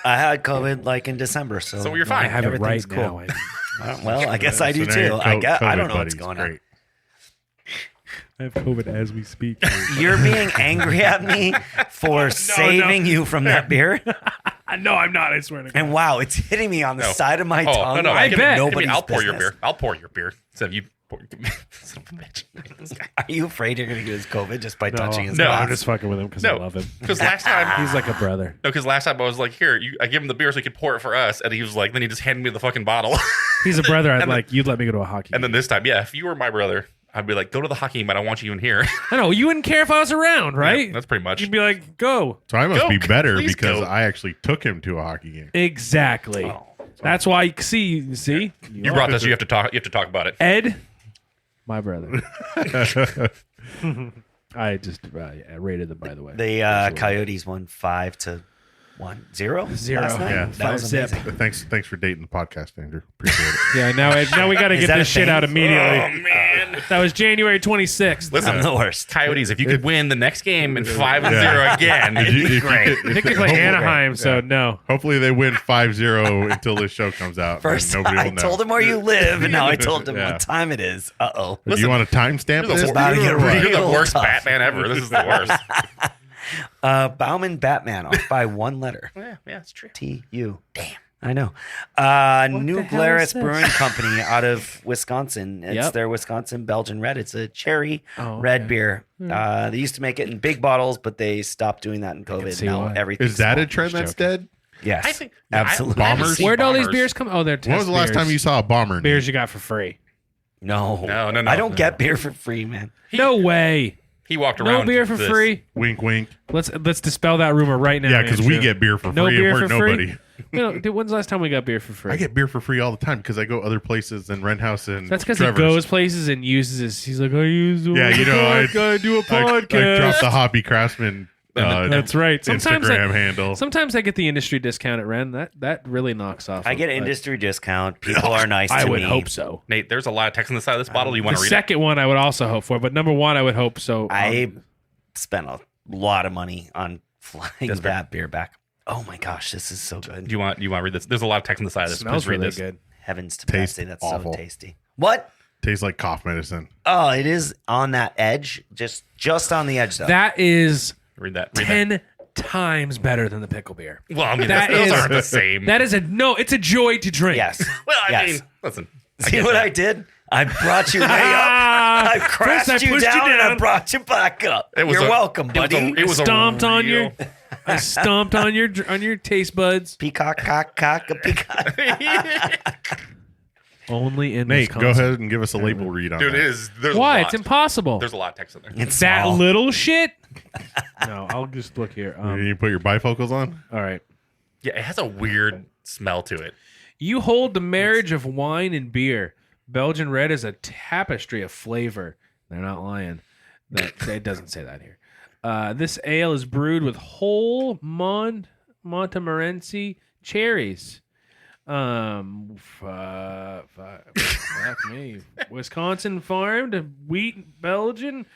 I had COVID like in December, so, So you're I fine. have it right Everything's cool. now. Well, I guess I do So now your too. I COVID don't know buddy's what's going great. I have COVID as we speak. on. You're being angry at me for saving you from that beer, No, I'm not. I swear to God. and wow, it's hitting me on the No. side of my Oh, tongue. no, no. like I bet. I'll nobody's pour your business. beer. I'll pour your beer. So you Son of a bitch. This guy. Are you afraid you're going to get his COVID just by No, touching his no, glass? I'm just fucking with him because I No. love him. Because last time, He's like a brother. because last time I was like, here, I give him the beer so he could pour it for us, and he was like, then he just handed me the fucking bottle. He's a brother. I'd And like you'd let me go to a hockey. And then this time, yeah, if you were my brother, I'd be like, go to the hockey game, but I don't want you in here. I know you wouldn't care if I was around, right? Yeah, that's pretty much. You'd be like, go. So I must Go, be better please because go. I actually took him to a hockey game. Exactly. Oh. That's why see You brought this. You have to talk. You have to talk about it. Ed, my brother. I just I rated them, by the way. The Absolutely. Coyotes won 5-1, 0 0. last night? Yeah. That was 5-zip. amazing. Thanks for dating the podcast, Andrew. Appreciate it. Yeah, now we got to Is get that this a shit thing? out immediately. Oh man! That was January 26th. Listen, I'm the worst. Coyotes. If you could win the next game in 5-0 again, If you- if you great. could- I think they play Anaheim, so no. Hopefully they win 5-0 until this show comes out. First, and nobody I will know. told him where you live, and now I told him Yeah. what time it is. Uh-oh. Do you want to timestamp You're this? the, about to get you're the real worst tough. Batman ever. This is the worst. Bauman Batman off by one letter. yeah, it's true. T-U. Damn. I know. New the hell Glarus is this? Brewing Company out of Wisconsin. It's Yep. their Wisconsin Belgian Red. It's a cherry Oh, red okay. beer. They used to make it in big bottles, but they stopped doing that in COVID. see Now why. everything's Is that small. a trend that's dead? Yes. I think Absolutely. I haven't Bombers? seen Where'd all these Bombers. beers come? Oh, they're When was the last time you saw a bomber? Nate? beers you got for free? No. No. I don't get beer for free, man. No way. He walked around. No beer for this. free. Wink, wink. Let's dispel that rumor right now. Yeah, because we Andrew. get beer for No free beer and we're for free? nobody. No, dude, when's the last time we got beer for free? I get beer for free all the time because I go other places than Rent House and That's because he Trevor's. goes places and uses his. He's like, I use. Yeah, you know, I do a I podcast. dropped the Hoppy Craftsmen That's right. Sometimes Instagram handle. Sometimes I get the industry discount at Ren. That really knocks off. I get but industry discount. People are nice I to would me. hope so. Nate, there's a lot of text on the side of this bottle. Do you want The to read second one I would also hope for, but number one I would hope so. I spent a lot of money on flying That's fair. that beer back. Oh my gosh, this is so it? good. Do you want to read this? There's a lot of text on the side of it this. smells Please read really this. good. Heavens to Tastes Betsy, that's awful. so tasty. What? Tastes like cough medicine. Oh, it is on that edge, just on the edge though. That is Read that. Read 10 times better than the pickle beer. that. Well, I mean, That those is- aren't the same. That is it's a joy to drink. Yes. well, I Yes. mean, listen. See get what that. I did? I brought you way up. I crashed First I you pushed down, you and I down. brought you back up. It was You're a- welcome, it was buddy. a- it was a stomped on real- your I stomped on your taste buds. Peacock, cock, a peacock. Only in Nate, Wisconsin. go ahead and give us a label read on Dude, that. it is. There's Why? A It's lot. impossible. There's a lot of text in there. It's That small. little shit? No, I'll just look here. You put your bifocals on? All right. Yeah, it has a weird smell to it. You hold the marriage of wine and beer. Belgian Red is a tapestry of flavor. They're not lying. It doesn't say that here. This ale is brewed with whole Montmorency cherries. Fuck me. Wisconsin farmed, wheat, Belgian,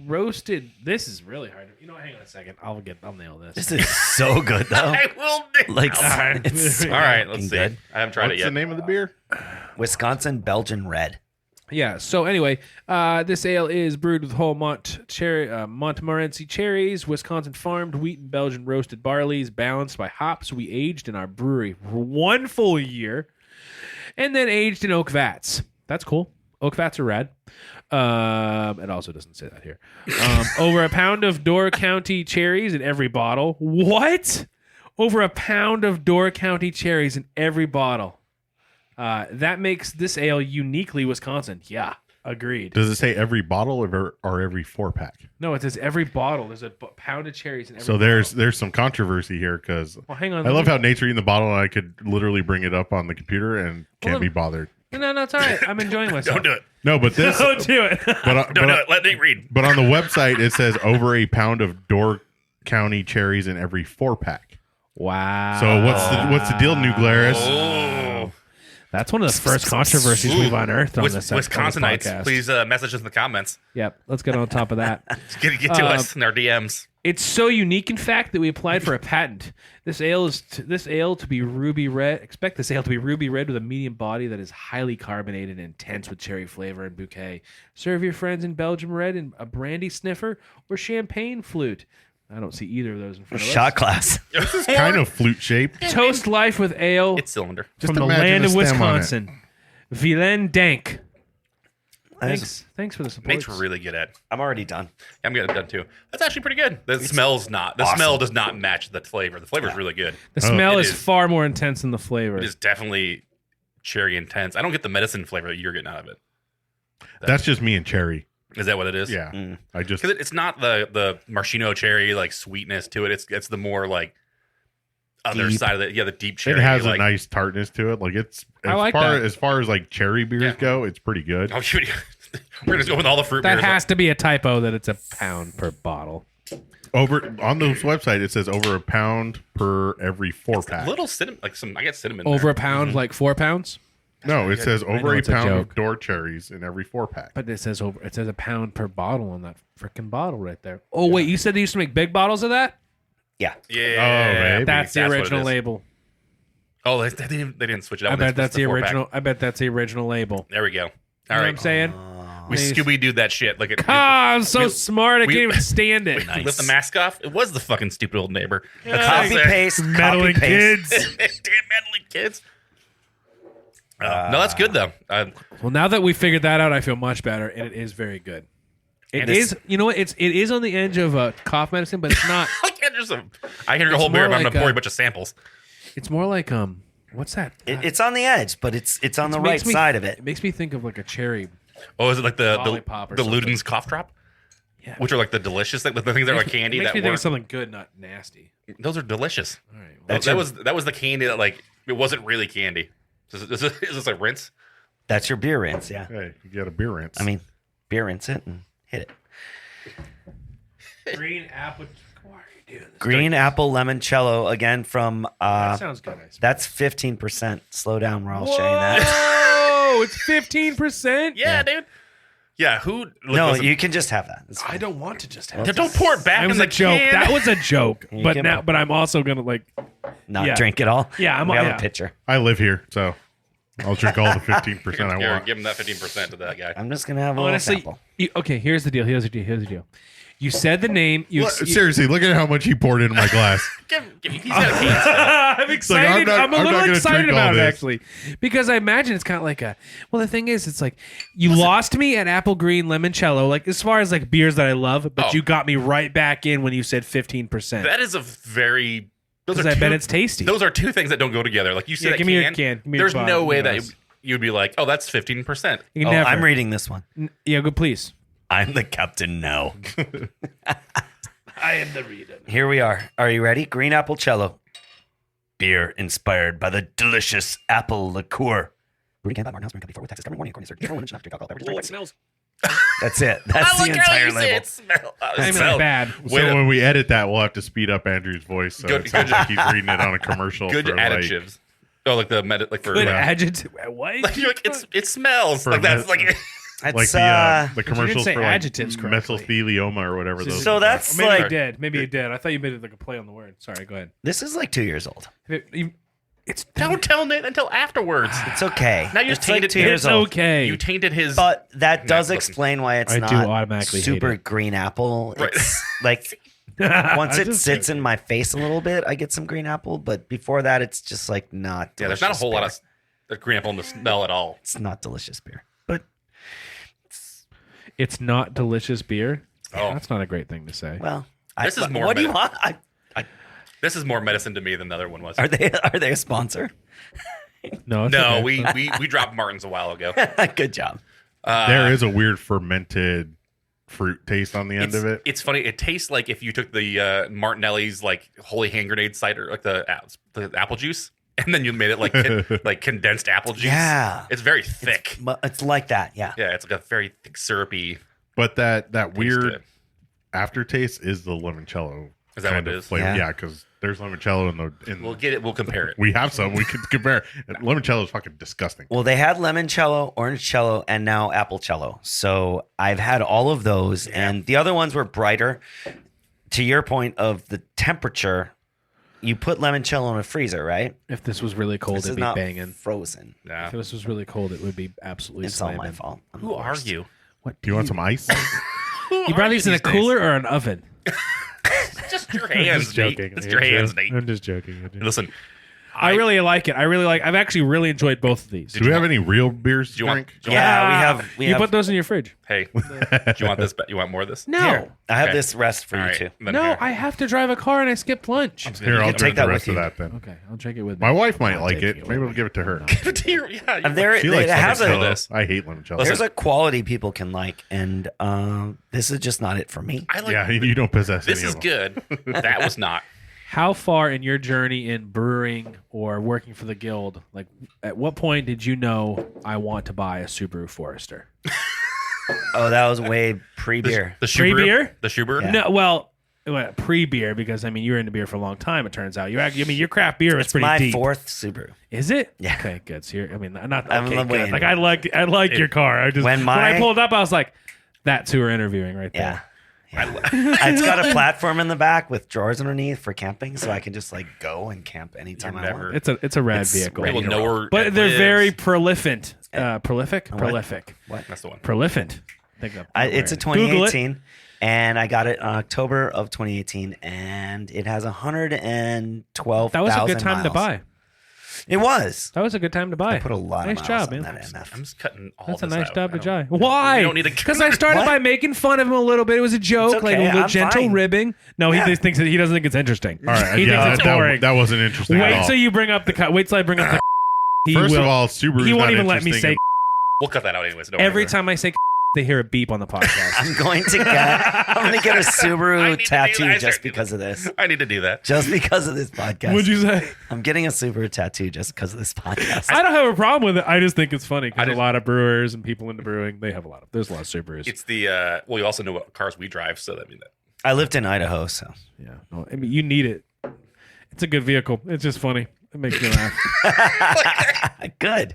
roasted. This is really hard. You know, what, hang on a second. I'll nail this. This is so good though. I will. Like, right. it's so All right, fucking let's see. good. I haven't tried What's it the yet. name of the beer? Wisconsin Belgian Red. Yeah. So anyway, this ale is brewed with whole Montmorency cherries, Wisconsin farmed wheat and Belgian roasted barleys, balanced by hops we aged in our brewery for 1 full year, and then aged in oak vats. That's cool. Oak vats are rad. It also doesn't say that here. Over a pound of Door County cherries in every bottle. What? Over a pound of Door County cherries in every bottle. That makes this ale uniquely Wisconsin. Yeah, agreed. Does it say every bottle or every 4-pack? No, it says every bottle. There's a pound of cherries in every So bottle. there's some controversy here because Well, hang on. I love how Nate's reading the bottle and I could literally bring it up on the computer and can't Well, be bothered. No, it's all right. I'm enjoying myself. Don't do it. No, but this Don't do it. but Don't do it. Let Nate read. but on the website it says over a pound of Door County cherries in every 4-pack. Wow. So what's the deal, New Glarus? Oh, That's one of the first controversies we've unearthed on this Wisconsinites, podcast. please message us in the comments. Yep. Let's get on top of that. Get to us in our DMs. It's so unique, in fact, that we applied for a patent. This ale to be ruby red. Expect this ale to be ruby red with a medium body that is highly carbonated and intense with cherry flavor and bouquet. Serve your friends in Belgium red in a brandy sniffer or champagne flute. I don't see either of those in front of Shot glass. Kind of flute shaped. us. Toast life with ale It's cylinder. Just from the imagine land a of stem on it. Wisconsin. Vilain Dank. Thanks for the support. Nate's really good at. I'm already done. I'm getting it done too. That's actually pretty good. The smell's not. The smell does not match the flavor. The flavor's really good. The smell It is is. far more intense than the flavor. It is definitely cherry intense. I don't get the medicine flavor that you're getting out of it. That's just me and cherry. Is that what it is? Yeah. I just Because it's not the maraschino cherry like sweetness to it. It's the more like other Deep. side of it. Yeah, the deep cherry. it has like, a nice tartness to it. Like it's I like that. as far as like cherry beers go, it's pretty good. Oh, shoot. We're gonna go with all the fruit That beers. has to be a typo that it's a pound per bottle. Over on the website, it says over a pound per every 4-pack. A little cinnamon, like some. I get cinnamon. Over there. a pound, like 4 pounds. No, it says over a it's a pound joke. of door cherries in every 4-pack. But it says a pound per bottle on that freaking bottle right there. Oh wait, you said they used to make big bottles of that? Yeah. Yeah. maybe. That's the what it original is. label. Oh, they didn't switch it out. I when they bet that's switched the 4-pack. original. I bet that's the original label. There we go. You All know what right. I'm saying? We Nice. Scooby Dooed that shit. Like it. Ah, I'm so smart. I we- can't even stand it. Lift the mask off. It was the fucking stupid old neighbor. Copy paste. Meddling Copy paste. kids. Damn meddling kids. No, that's good though. Well, now that we figured that out, I feel much better, and it is very good. It And is. You know what? It is on the edge of cough medicine, but it's not. I can't just. I can drink a whole more beer, but I'm like gonna pour a- a bunch of samples. It's more like what's that? It's on the edge, but it's on the right Makes me- side of it. It makes me think of like a cherry. Oh, is it like the Lollipop or the something. Luden's cough drop? Yeah. Which are like the delicious, like the things that are like candy Makes that me think of weren't. something good, not nasty. Those are delicious. All right. Well, That was the candy that like it wasn't really candy. Is this a rinse? That's your beer rinse, yeah. Hey, you get a beer rinse. I mean, beer rinse it and hit it. green apple. Why are you doing this? Green apple limoncello again from That sounds good. that's 15%. Slow down, we're all sharing that. Oh, it's 15%. Yeah, dude. Yeah, who? Look, No, listen, you can just have that. It's I fine. don't want to just have. don't pour it back That in was the a joke. can. That was a joke. You But can- now, but I'm also gonna like. Not yeah. drink it all. Yeah, I'm- we have yeah. a pitcher. I live here, so I'll drink all the 15% I Here, want. give him that 15% to that guy. I'm just gonna have a little Honestly, sample. okay. Here's the deal. Here's the deal. You said the name. You. Seriously, look at how much he poured into my glass. He's got a can still. I'm excited. not- I'm a I'm not little gonna excited drink all about it this. actually, because I imagine it's kind of like a. Well, the thing is, it's like you lost me at apple green limoncello, like as far as like beers that I love, but Oh. you got me right back in when you said 15%. That is a very. Those Because are I bet two- it's tasty. Those are two things that don't go together. Like you said, Yeah, give me your can. Give me your There's bottle. no way Give me that those. you'd be like, oh, that's 15%. You can Oh, never. I'm reading this one. Yeah, good. Please. I'm the captain now. I am the reader. Here we are. Are you ready? Green apple cello. Beer inspired by the delicious apple liqueur. Brewed again by Martin House Brewing Company, Fort Worth, Texas. Government warning according to certain limited enough to drink alcohol beverages. Oh, it smells. That's it. That's the entire label. I mean, not bad. So when we edit that, we'll have to speed up Andrew's voice, so Good- it sounds like he's reading it on a commercial. Good for, like, additives. Oh, like the like for Good Yeah. adjective. What? like you're like it smells For like that's med- like That's, like the commercials say for like adjectives correctly. mesothelioma or whatever those. So are. that's Maybe like you did. Maybe you did. I thought you made it like a play on the word. Sorry. Go ahead. this is like 2 years old. It's don't tell Nate until afterwards. It's okay. Now you're it's like tainted. 2 years It's old. okay. You tainted his. But that does listen. explain why it's I not do automatically hate super it. green apple. Right. It's like once it Just sits in my face a little bit, I get some green apple. But before that, it's just like not. Yeah, there's not a delicious whole beer. lot of green apple in the smell at all. It's not delicious beer. But It's not delicious beer. Oh. That's not a great thing to say. well, This is more What do you meta- want? This is more medicine to me than the other one was. Are they a sponsor? No, it's No, okay. we dropped Martin's a while ago. Good job. There is a weird fermented fruit taste on the end of it. It's funny. It tastes like if you took the Martinelli's like holy hand grenade cider, like the apple juice, and then you made it like like condensed apple juice. Yeah. it's very thick. It's like that. Yeah. Yeah, it's like a very thick syrupy. But that to weird it. aftertaste is the limoncello. Is that kind what it of is? flavor. Yeah. Yeah, because there's limoncello in We'll get it. We'll compare it. we have some. We can compare. Limoncello is fucking disgusting. Well, they had limoncello, orangecello, and now applecello. So I've had all of those, and the other ones were brighter. To your point of the temperature, you put limoncello in a freezer, right? If this was really cold, This it'd is be not banging. frozen. Yeah. If this was really cold, it would be absolutely It's all slamming. my fault. I'm Who the are worst. you? What Do you want some ice? You brought these in a cooler or an oven? Just your hands, Nate. It's your hands, Nate. I'm just joking. Listen, I really like it. I've actually really enjoyed both of these. Do we have any real beers to you want- drink? do you want- Yeah, we You have. put those in your fridge. Hey, do you want this? You want more of this? No. Here, I have Okay. this rest for All you right. too. Then No, here. I have to drive a car and I skipped lunch. Here, I'll can take drink the that rest with of you. that then. Okay, I'll drink it with me. My wife might like take it. it Maybe away. we'll give it to her. Give it to your, yeah. And there, She it likes has limoncello. I hate limoncello. there's a quality people can like, and this is just not it for me. I like. Yeah, you don't possess This any is of them. good. That was not. How far in your journey in brewing or working for the guild, like at what point did you know I want to buy a Subaru Forester? Oh, that was way pre-beer. The Pre-beer? The Subaru. Yeah. No, well, pre-beer because I mean you were into beer for a long time. It turns out your craft beer is It's pretty my deep. fourth Subaru. Is it? Yeah. Okay, good. So I'm not I'm okay. waiting. Good. Like I like your car. I just When I my- pulled up, I was like, that's who we're interviewing right Yeah. there. It's got a platform in the back with drawers underneath for camping, so I can just like go and camp anytime You're I never- want. It's a rad It's vehicle. ready People to know roll. where. But it they're lives. very prolific. Prolific? What? Prolific. What? That's the one. Prolific. Think of It's a Google it. 2018, and I got it in October of 2018, and it has 112,000 That was a good time to miles. buy. It was. That was a good time to buy. I put a lot nice of miles job, on man. that MF. I'm just cutting all That's a this nice out. job to I don't- Jai. Why? You don't need to- Because I started What? by making fun of him a little bit. It was a joke, It's like okay, a little I'm gentle fine. ribbing. No, Yeah. he just thinks that he doesn't think it's interesting. All right, he thinks it's boring. that wasn't interesting at Wait all. till you bring up the. Wait till I bring up the. He First will. of all, Subaru's he won't not even let me interesting. say. We'll cut that out anyways. Don't Every worry. time I say, they hear a beep on the podcast. I'm going to get a I Subaru need to do tattoo that. just because of this. I need to do that. Just because of this podcast. What'd you say? I'm getting a Subaru tattoo just because of this podcast. I don't have a problem with it. I just think it's funny I because a just- lot of brewers and people into brewing, they have a lot of. There's a lot of Subarus. It's the well. You also know what cars we drive, so that means that. I lived in Idaho, so Yeah, no, I mean you need it. It's a good vehicle. It's just funny. It makes me laugh. good.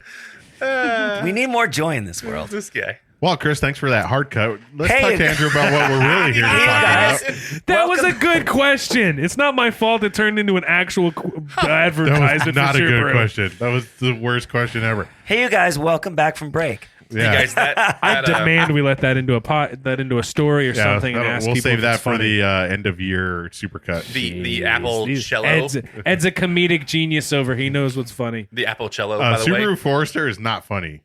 We need more joy in this world. This guy. Well, Chris, thanks for that hard cut. Let's Hey, talk to Andrew about what we're really here to Hey, talk guys. about. That was a good question. It's not my fault it turned into an actual That advertisement. was not a for good Subaru. question. That was the worst question ever. Hey, you guys, welcome back from break. Yeah. You guys, that I demand we let that into a story or Yeah, something and that'll- ask we'll people save if that it's for funny. the end of year supercut. the Apple Jeez. cello. Ed's a comedic genius over. He knows what's funny. The Apple cello. By the Subaru way, Forester is not funny.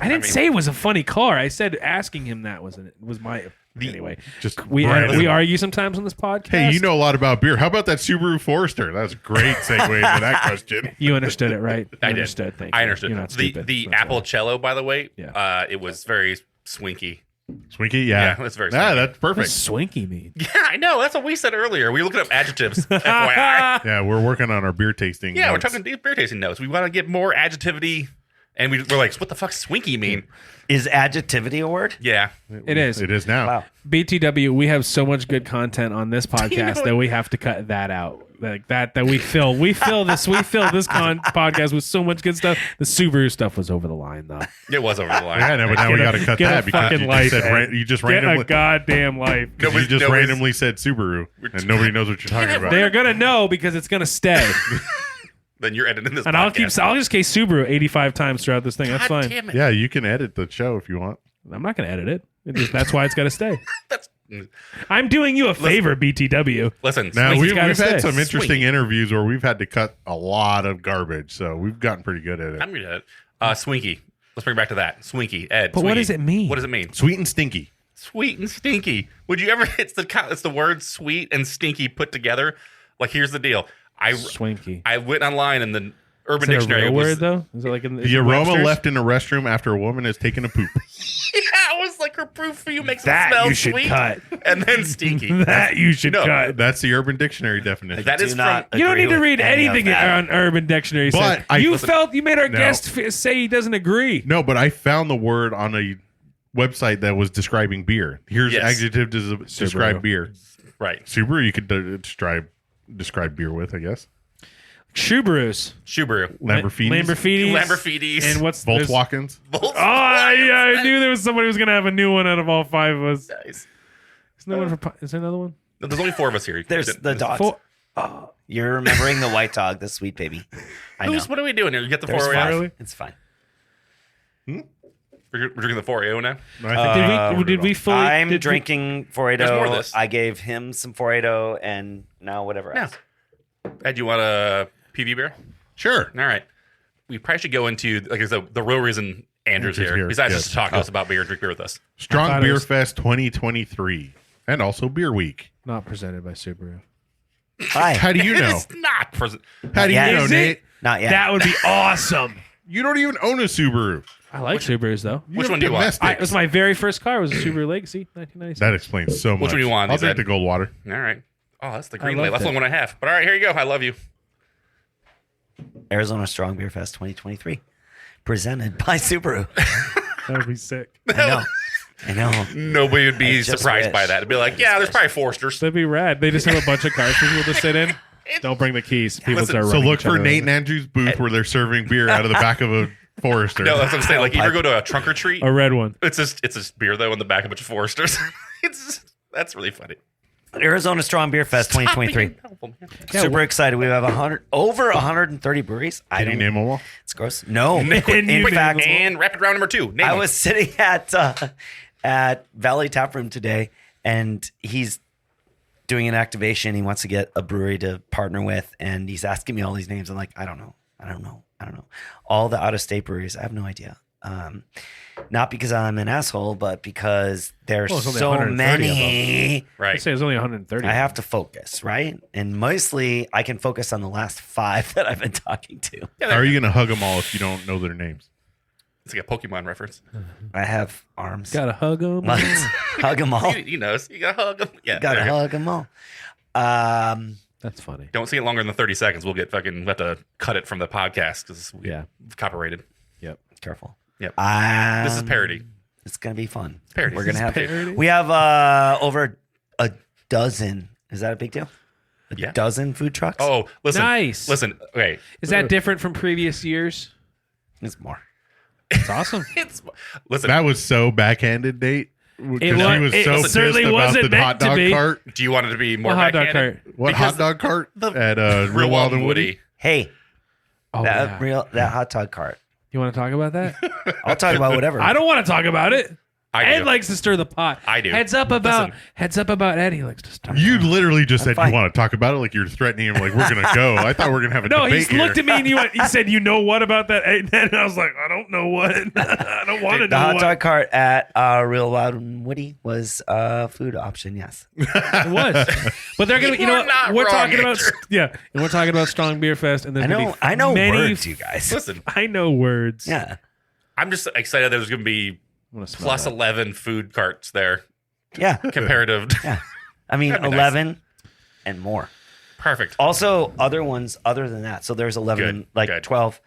I didn't say it was a funny car. I said asking him that was my anyway. Just We random. argue sometimes on this podcast. Hey, you know a lot about beer. How about that Subaru Forester? That's a great segue into that question. You understood it, right? You I did. understood. Thank you. I understood. You're not The stupid. the That's Apple all. cello, by the way, Yeah. it was very swinky. Swinky, yeah. Yeah, that's very Yeah, swinky. that's What perfect. does swinky mean? Yeah, I know. That's what we said earlier. We were looking up adjectives. FYI. Yeah, we're working on our beer tasting. Yeah, notes. we're talking beer tasting notes. We want to get more adjectivity, and we're like, what the fuck's swinky mean? Is adjectivity a word? Yeah, It is. It is now. Wow. BTW, we have so much good content on this podcast that we have to cut that out. Like that we fill this podcast with so much good stuff. The Subaru stuff was over the line though. it was over the line. Yeah, no, but now we got to cut Get a that because fucking you life, just, said Ed. you just Get a randomly goddamn life. you just nobody's- randomly said Subaru and nobody knows what you're talking about. They're gonna know because it's gonna stay. Then you're editing this. And podcast. I'll just say Subaru 85 times throughout this thing. That's God fine. damn it. Yeah, you can edit the show if you want. I'm not gonna edit it. That's why it's gotta stay. That's, I'm doing you a favor, BTW. listen, Now Swinky's we've gotta had stay. some interesting Swinky. interviews where we've had to cut a lot of garbage, so we've gotten pretty good at it. I'm gonna Swinky. Let's bring it back to that. Swinky, Ed. But what Swinky. does it mean? What does it mean? Sweet and stinky. Sweet and stinky. Would you ever? It's the word sweet and stinky put together. Like here's the deal. Swinky. I went online and the Urban Is it a Dictionary real was word though? Is it like in The aroma left in a restroom after a woman has taken a poop. yeah, it was like her proof for you makes That it smell you should sweet cut. and then stinky. That you should No, cut. That's the Urban Dictionary definition. That Do is not from. You don't agree need to with read any of anything that. on Urban Dictionary. But said. I- you listen, you made our no. guest say he doesn't agree. No, but I found the word on a website that was describing beer. Here's Yes. adjective to describe beer. Right. Subaru, you could describe beer with, I guess. Subarus. Subaru. Lamborghinis. Lamborghinis. And what's this? Volkswagens. Volkswagen. I knew there was somebody who was going to have a new one out of all five of us. Nice. Is there another one? No, there's only 4 of us here. There's the dogs. Four. You're remembering the white dog, the sweet baby. I know. What are we doing here? You get the There's 4 five. AO. It's fine. We're drinking the 4 AO now. I think Did we fully? I'm did we- drinking There's more of 480. this. I gave him some 480 and now whatever Yeah. else. Ed, you want a PV beer? Sure. All right. We probably should go into, like I said, the real reason Andrew's here, besides just to talk to us about beer, drink beer with us. Strong Beer Fest 2023. And also Beer Week. Not presented by Subaru. Hi. How do you know? It's not present. How do you yet. know, Is Nate? it? Not yet. That would be awesome. You don't even own a Subaru. I like Subarus though. You Which have one do you want? domestics. It was my very first car. It was a Subaru Legacy, 1996. That explains so much. Which one do you want? I'll Is drink that- the gold water. All right. Oh, that's the green loved label. That's the it. one I have. But all right, here you go. I love you. Arizona Strong Beerfest 2023, presented by Subaru. That would be sick. I know. Nobody would be I just surprised by wish. that. It'd be like, yeah, there's probably Foresters. That'd be rad. They just have a bunch of cars for people to sit in. Don't bring the keys. People Listen, start So running look each for other Nate over. and Andrew's booth where they're serving beer out of the back of a Forester. No, that's what I'm saying. Like, you ever go to a trunk or treat? A red one. It's just beer, though, in the back of a bunch of Foresters. That's really funny. Arizona Strong Beerfest 2023. Super excited. We have over 130 breweries. I Can you don't name them all? It's gross. No. And you In name fact, them And rapid round number 2. Name I them. was sitting at Valley Tap Room today, and he's doing an activation. He wants to get a brewery to partner with, and he's asking me all these names. I'm like, I don't know. All the out-of-state breweries, I have no idea. Not because I'm an asshole, but because there's Well, it's only so 130 of many. I'd Right. say it's only 130. I have to focus, right? And mostly I can focus on the last 5 that I've been talking to. How are you going to hug them all if you don't know their names? It's like a Pokemon reference. I have arms. Gotta hug them. Let's hug them all. He knows. You gotta hug him. Yeah. Gotta there you go. hug them all. That's funny. Don't see it longer than 30 seconds. We'll have to cut it from the podcast because Yeah. copyrighted. Yep. Careful. Yep. This This is parody. It's gonna be fun. Parody. We're gonna This have. is parody. We have over a dozen. Is that a big deal? A Yeah. dozen food trucks. Oh, listen. Nice. Listen. Okay. Is that different from previous years? it's more. It's awesome. Listen. That was so backhanded, Nate. Because wa- he was it so pissed certainly about wasn't the meant hot to dog be. cart. do you want it to be more Well, hot dog backhanded? cart. What Because hot dog cart the- at Real Wild and Woody? Hey, Oh, yeah. that hot dog cart. You want to talk about that? I'll talk about whatever. I don't want to talk about it. I Ed do. likes to stir the pot. I do. Heads up about Ed. He likes to stir. You literally just said fine. you want to talk about it like you're threatening him like we're going to go. I thought we were going to have a No, he debate looked here. at me and he said, "You know what about that?" And I was like, "I don't know what. I don't want to the know hot what dog cart at Real Wild and Woody was a food option. Yes. it was." But they're gonna, You are not we're wrong, talking about, Andrew. and we're talking about Strong Beer Fest, and there's gonna be I know many, words, you guys. Listen, I know words. Yeah. I'm just excited that there's going to be I wanna smell plus that. 11 food carts there Yeah. comparative. Yeah. I mean, That'd be nice. 11 and more. Perfect. Also, other ones other than that. So there's 11, Good, good. 12.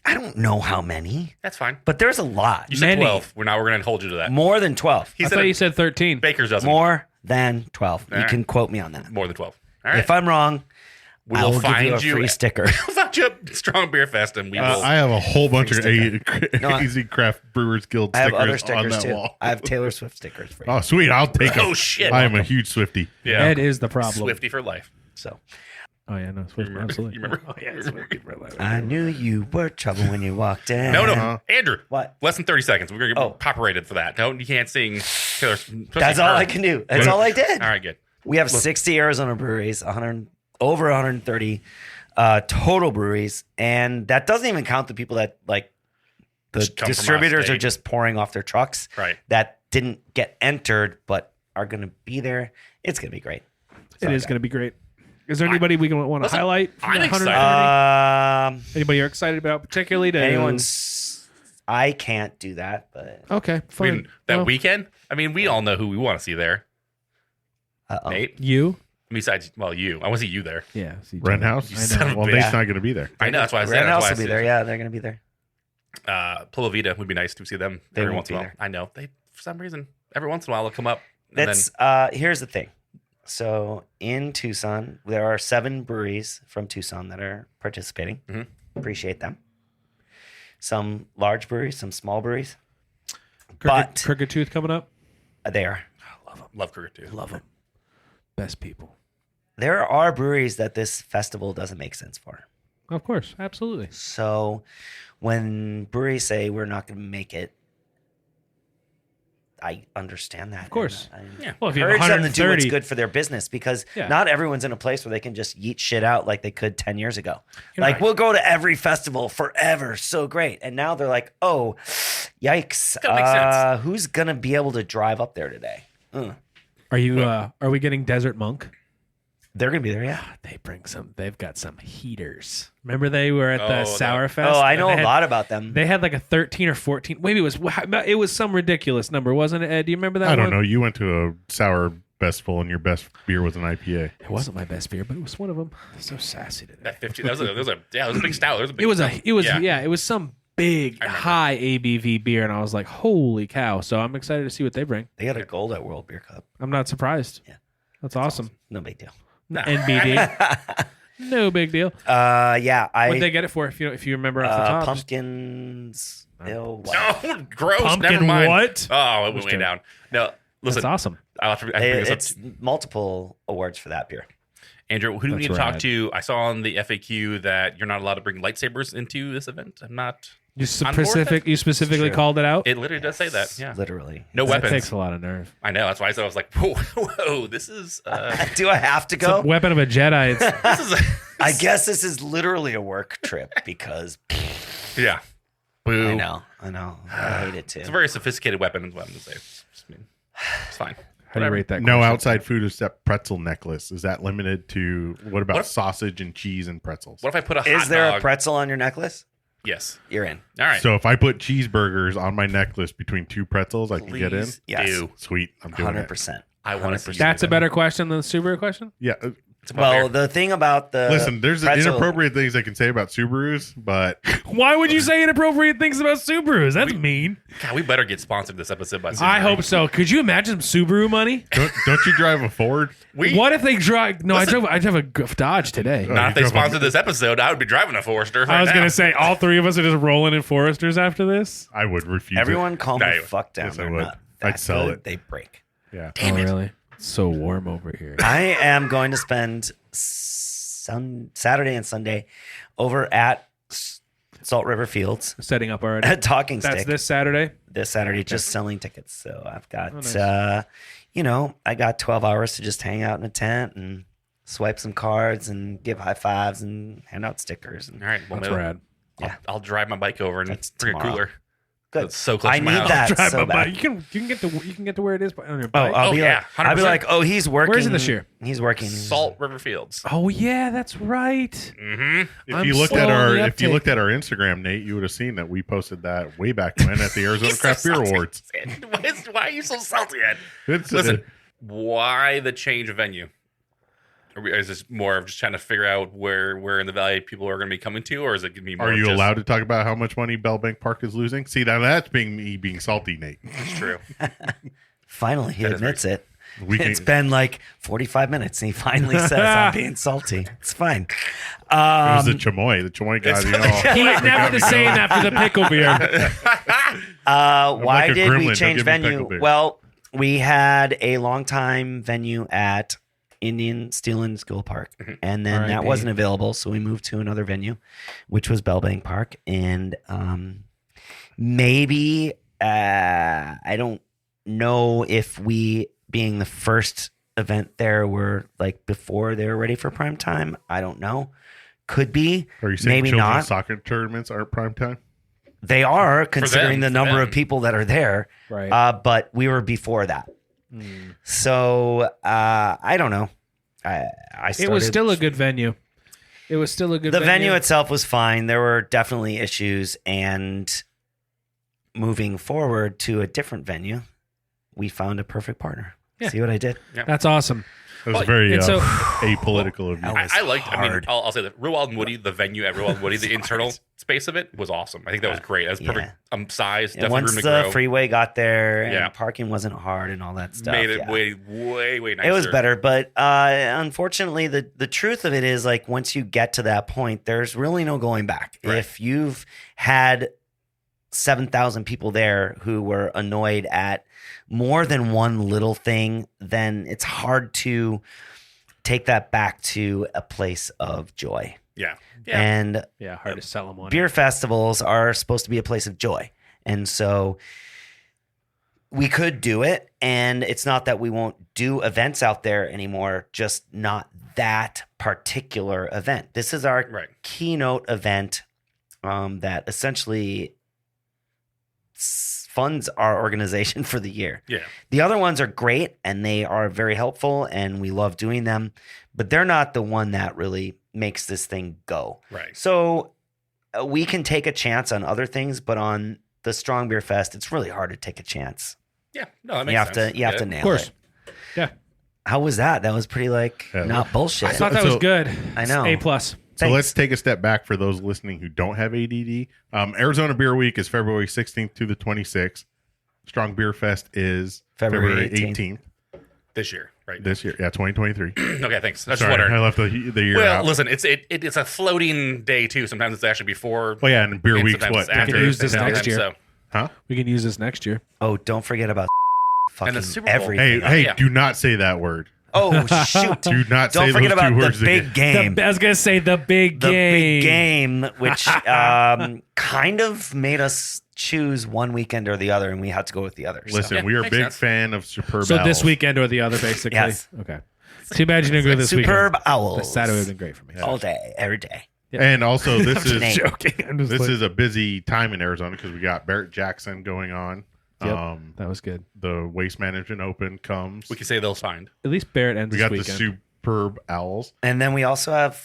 I don't know how many, That's fine. but there's a lot. You said Many. 12. We're going to hold you to that. More than 12. He I said thought a you said 13. baker's dozen. More than 12. You right. can quote me on that. More than 12. All right. If I'm wrong, we I will will give you a find you. free sticker. We'll find you at Strong Beer Fest and we will. I have a whole bunch of No, I- Easy Craft Brewers Guild I have stickers, other on stickers that too. wall. I have Taylor Swift stickers for you. Oh, sweet. I'll take them. Oh, shit. I am a huge Swiftie. yeah. Ed is the problem. Swifty for life. So Oh yeah, no, Swift, absolutely. You remember? Oh yeah, Swifty for life. I knew you were trouble when you walked in. No. Andrew. What? Less than 30 seconds. We're going to get Oh. copyrighted for that. No, you can't sing Taylor. That's all I can do. That's all I did. All right, good. We have 60 Arizona breweries, over 130 total breweries, and that doesn't even count the people that the Just come from distributors are out-of-state. just pouring off their trucks Right. that didn't get entered but are going to be there. It's going to be great. It is going to be great. Is there anybody we want to Listen, highlight? From I'm that excited. 130? Anybody you're excited about, particularly? To Anyone's. I can't do that, but Okay, I fine. mean, that Well, weekend, I mean, we all know who we want to see there. uh-oh. Nate. you? Besides, well, you. I want to see you there. Yeah. See, Ren House? I know. Well, bitch. Nate's not going to be there. I know. That's why I said Red that's House why I will be said- there. Yeah, they're going to be there. Pula Vida would be nice to see them They every won't once in a be while. there. I know. They, for some reason, every once in a while they'll come up. And That's here's the thing. So in Tucson, there are 7 breweries from Tucson that are participating. Mhm. Appreciate them. Some large breweries, some small breweries. Crooked Tooth coming up. They are. love Kruger too. Love them. Best people. There are breweries that this festival doesn't make sense for. Of course, absolutely. So when breweries say we're not going to make it, I understand that. Of course. Yeah. Well, if you have Encourage them to do what's 130, good for their business because Yeah. not everyone's in a place where they can just yeet shit out like they could 10 years ago. You're Like, right. we'll go to every festival forever. So great. And now they're like, oh, yikes. Gotta make sense. Who's going to be able to drive up there today? are we getting Desert Monk? They're going to be there, yeah. They've got some heaters. Remember they were at the Sour Fest? Oh, I and know they a had- lot about them. They had like a 13 or 14. Maybe it was some ridiculous number, wasn't it, Ed? Do you remember that I don't one? know. You went to a sour festival and your best beer was an IPA. It wasn't my best beer, but it was one of them. So sassy today. That 50. That was a big stout. It was some big high ABV beer, and I was like, holy cow. So I'm excited to see what they bring. They got a gold at World Beer Cup. I'm not surprised. Yeah. That's awesome. No big deal. NBD. No big deal. Yeah. What'd they get it for? If you remember off the top, Pumpkins. Oh, gross. Pumpkin Never mind. what? Oh, it went way down. No, listen. That's awesome. I'll have to bring this up. It's multiple awards for that beer. Andrew, who do we need That's to talk rad. to? I saw on the FAQ that you're not allowed to bring lightsabers into this event. I'm not. You on board with that? specifically True. called it out. It literally does say that. Yeah. Literally. No That weapons. takes a lot of nerve. I know. That's why I said I was like, whoa, this is. Do I have to It's a go? weapon of a Jedi. It's, This is. I guess this is literally a work trip because Yeah. Boo. I know. I hate it too. It's a very sophisticated weapon, is what I'm going to say. It's fine. how do you rate that? No question? outside food except pretzel necklace. Is that limited to what about What- sausage and cheese and pretzels? What if I put a hot Is there dog? a pretzel on your necklace? Yes. You're in. All right. So if I put cheeseburgers on my necklace between two pretzels, I can get in. Please Yes. do. Sweet, I'm doing it. 100%. I want to see. That's a better question than the Subaru question. Yeah. It's about Well, beer. the thing about the Listen, there's pretzel- inappropriate things I can say about Subarus, but Why would you say inappropriate things about Subarus? That's mean. God, we better get sponsored this episode by Subaru. I hope so. Could you imagine some Subaru money? don't you drive a Ford? What if they drive? No, Listen. I drive a Dodge today. Not if they you drove a- sponsored this episode, I would be driving a Forester. Right I was now. gonna say all three of us are just rolling in Foresters after this. I would refuse. Everyone calm No, the you- fuck down. Yes, I They're would. not I'd that sell good. it. They break. it. Yeah. Damn it. Really? It's so warm over here. I am going to spend Saturday and Sunday over at Salt River Fields Setting up already. at Talking That's Stick this Saturday. this Saturday, just selling tickets. So I've got, Oh, nice. I got 12 hours to just hang out in a tent and swipe some cards and give high fives and hand out stickers. And All right. Well, That's maybe rad. I'll drive my bike over and That's bring a tomorrow. cooler. good. That's so close I to my need house. that Drive so my bad. bike. You can get to where it is on your Oh, bike. I'll be yeah, like, 100%. oh, he's working. Where is it this year? He's working. Salt River Fields. Oh yeah, that's right. Mm-hmm. If I'm you looked slow at on our the if you uptake. looked at our Instagram, Nate, you would have seen that we posted that way back when at the Arizona Craft Beer Awards. Why are you so salty, Ed? It's, Listen, why the change of venue? Is this more of just trying to figure out where in the valley people are going to be coming to, or is it going to be more? are you just, allowed to talk about how much money Bellbank Park is losing? See, now that's being salty, Nate. It's true. Finally, he That is admits it. We can, It's been like 45 minutes, and he finally says, "I'm being salty." It's fine. it was the chamoy. The chamoy got you all. He's never the same after the pickle beer. Why like a did gremlin, we don't change give me pickle venue? beer. Well, we had a long time venue at Indian Steel and School Park, and then that R.I.P. wasn't available, so we moved to another venue, which was Bellbank Park, and maybe I don't know if we, being the first event there, were like before they were ready for prime time. I don't know. Could be. Are you saying Maybe children's not. soccer tournaments aren't prime time? They are, considering the for number them. of people that are there. Right. But we were before that. So I don't know. I It was still a good venue. It was still a good the venue. venue itself was fine. There were definitely issues, and moving forward to a different venue, we found a perfect partner. Yeah. See what I did? That's awesome. It was Well, very and so- apolitical of you. was I liked. I mean, hard. I'll say that Real Wild and Woody, the venue at Real Wild and Woody, the internal space of it was awesome. I think that was great. That was perfect size. And Definitely once room to the grow. freeway got there and Yeah. parking wasn't hard and all that stuff, Made it yeah. way nicer. It was better, but unfortunately, the truth of it is, like, once you get to that point, there's really no going back. Right. If you've had 7,000 people there who were annoyed at more than one little thing, then it's hard to take that back to a place of joy. Yeah. And Yeah, hard to sell them on. beer festivals are supposed to be a place of joy. And so we could do it, and it's not that we won't do events out there anymore, just not that particular event. This is our keynote event that essentially funds our organization for the year. Yeah. The other ones are great, and they are very helpful, and we love doing them, but they're not the one that really makes this thing go. Right. So we can take a chance on other things, but on the Strong Beer Fest, it's really hard to take a chance. Yeah. No, that makes sense. You have to nail Of course. it. Yeah. How was that? That was pretty not bullshit. I thought that was good. I know. A+. So let's take a step back for those listening who don't have ADD. Arizona Beer Week is February 16th to the 26th. Strong Beer Fest is February 18th. This year, right? This year, yeah, 2023. Okay, thanks. I just Sorry, wondering. I left the year Well, out. listen, it's a floating day too. Sometimes it's actually before. Well, yeah, and Beer and Week's sometimes what? it's after. We can use this sometimes, next year. So. Huh? We can use this next year. Oh, don't forget about fucking And the Super Bowl. everything. Hey, Yeah. do not say that word. Oh, shoot. Do not say Don't those forget two about the words again. big game. I was going to say the big The game. big game, which kind of made us choose one weekend or the other, and we had to go with the other. So. Listen, Yeah, we are a makes big sense. fan of Superb So Owls. this weekend or the other, basically? Yes. Okay. Too bad you didn't go this Superb weekend. Owls. Saturday would have been great for me. All day, every day. And also, this is Nate. Joking. I'm just this like- is a busy time in Arizona because we got Barrett Jackson going on. Yep, that was good. The Waste Management Open comes. We can say they'll find. At least Barrett ends We this got the weekend. Superb Owls. And then we also have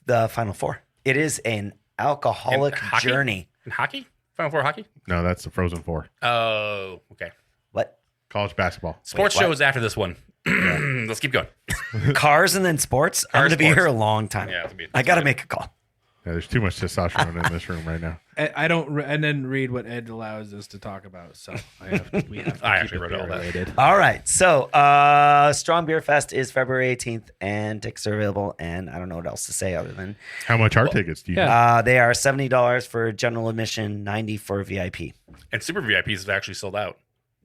the Final Four. It is an alcoholic In hockey? journey. In hockey? Final Four hockey? No, that's the Frozen Four. Oh, okay. What? College basketball. Sports what? show is after this one. Let's keep going. Cars and then sports? I'm Cars, going to be sports. here a long time. Yeah, it'll be- I got to make a call. Yeah, there's too much testosterone in this room right now. I don't, and then read what Ed allows us to talk about. So we have to I keep actually it wrote all that. related. All right. So, Strong Beer Fest is February 18th, and tickets are available. And I don't know what else to say other than How much are tickets do you yeah. have? they are $70 for general admission, $90 for VIP. And Super VIPs have actually sold out.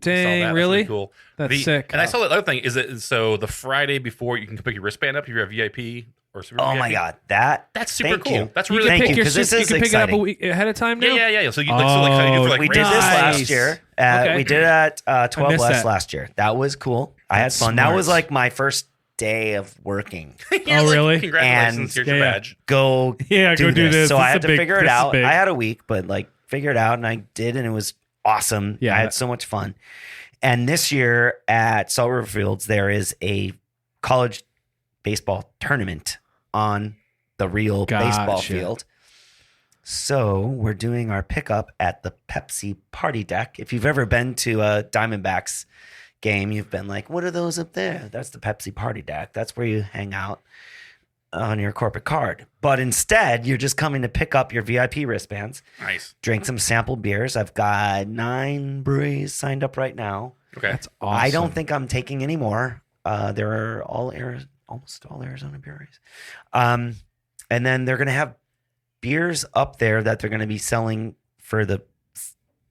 Saw Dang, that. That's really? cool. That's sick. And I saw the other thing is that so the Friday before you can pick your wristband up if you're a VIP or Super Oh VIP. my God. That's That's super thank cool. You. That's You really can Thank pick you, your 'cause this you is can pick it up a exciting. week ahead of time now. Yeah. So you like can you do for like We race did this last Nice. year. Okay. We did it at 12 missed West that. last year. That was cool. I had That's fun. That smart. was like my first day of working. Yeah, Oh, like, really? Congratulations, And- here's your Yeah. badge. Go Yeah, go do this. So This I is had a to big- figure it this is out. big. I had a week, but like figure it out, and I did, and it was awesome. Yeah. I had so much fun. And this year at Salt River Fields, there is a college baseball tournament on the real baseball Gotcha. field. So we're doing our pickup at the Pepsi Party Deck. If you've ever been to a Diamondbacks game, you've been like, what are those up there? That's the Pepsi Party Deck. That's where you hang out on your corporate card. But instead, you're just coming to pick up your VIP wristbands, Nice. drink some sample beers. I've got 9 breweries signed up right now. Okay. That's awesome. I don't think I'm taking any more. There are almost all Arizona breweries. And then they're going to have beers up there that they're going to be selling for the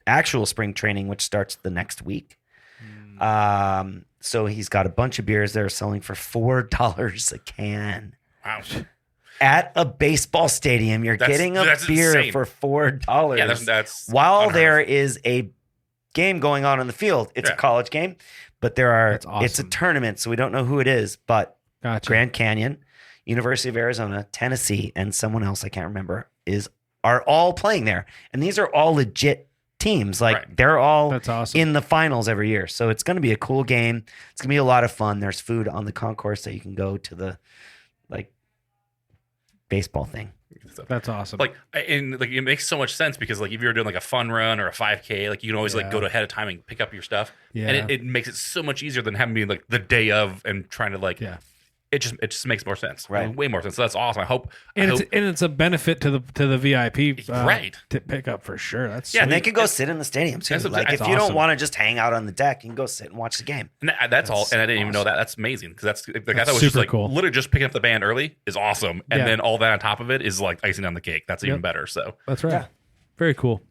actual spring training, which starts the next week. So he's got a bunch of beers they're selling for $4 a can. Wow. At a baseball stadium, you're getting a that's beer insane. for $4. Yeah, that's while unheard there of. is a game going on in the field. It's Yeah. a college game, but there are That's awesome. it's a tournament, so we don't know who it is, but Gotcha. Grand Canyon, University of Arizona, Tennessee, and someone else I can't remember are all playing there. And these are all legit teams. Like Right. they're all That's awesome. in the finals every year. So it's going to be a cool game. It's going to be a lot of fun. There's food on the concourse that you can go to the like baseball thing. That's awesome. Like, and like it makes so much sense because like if you're doing like a fun run or a 5K, like you can always Yeah. like go to ahead of time and pick up your stuff. Yeah. And it makes it so much easier than having to be like the day of and trying to like Yeah. it just makes more sense. Right. Way more sense. So that's awesome. I hope it's a benefit to the VIP Right. to pick up for sure. That's Yeah, And they sweet. can go sit in the stadium too. That's Like if awesome. you don't want to just hang out on the deck, you can go sit and watch the game. and that's all. And I didn't even know awesome. that. That's amazing because that's like I That's thought it was just super like cool. literally just picking up the band early is awesome, and Yeah. then all that on top of it is like icing on the cake. That's even Yep. better. So That's right. Yeah. Very cool.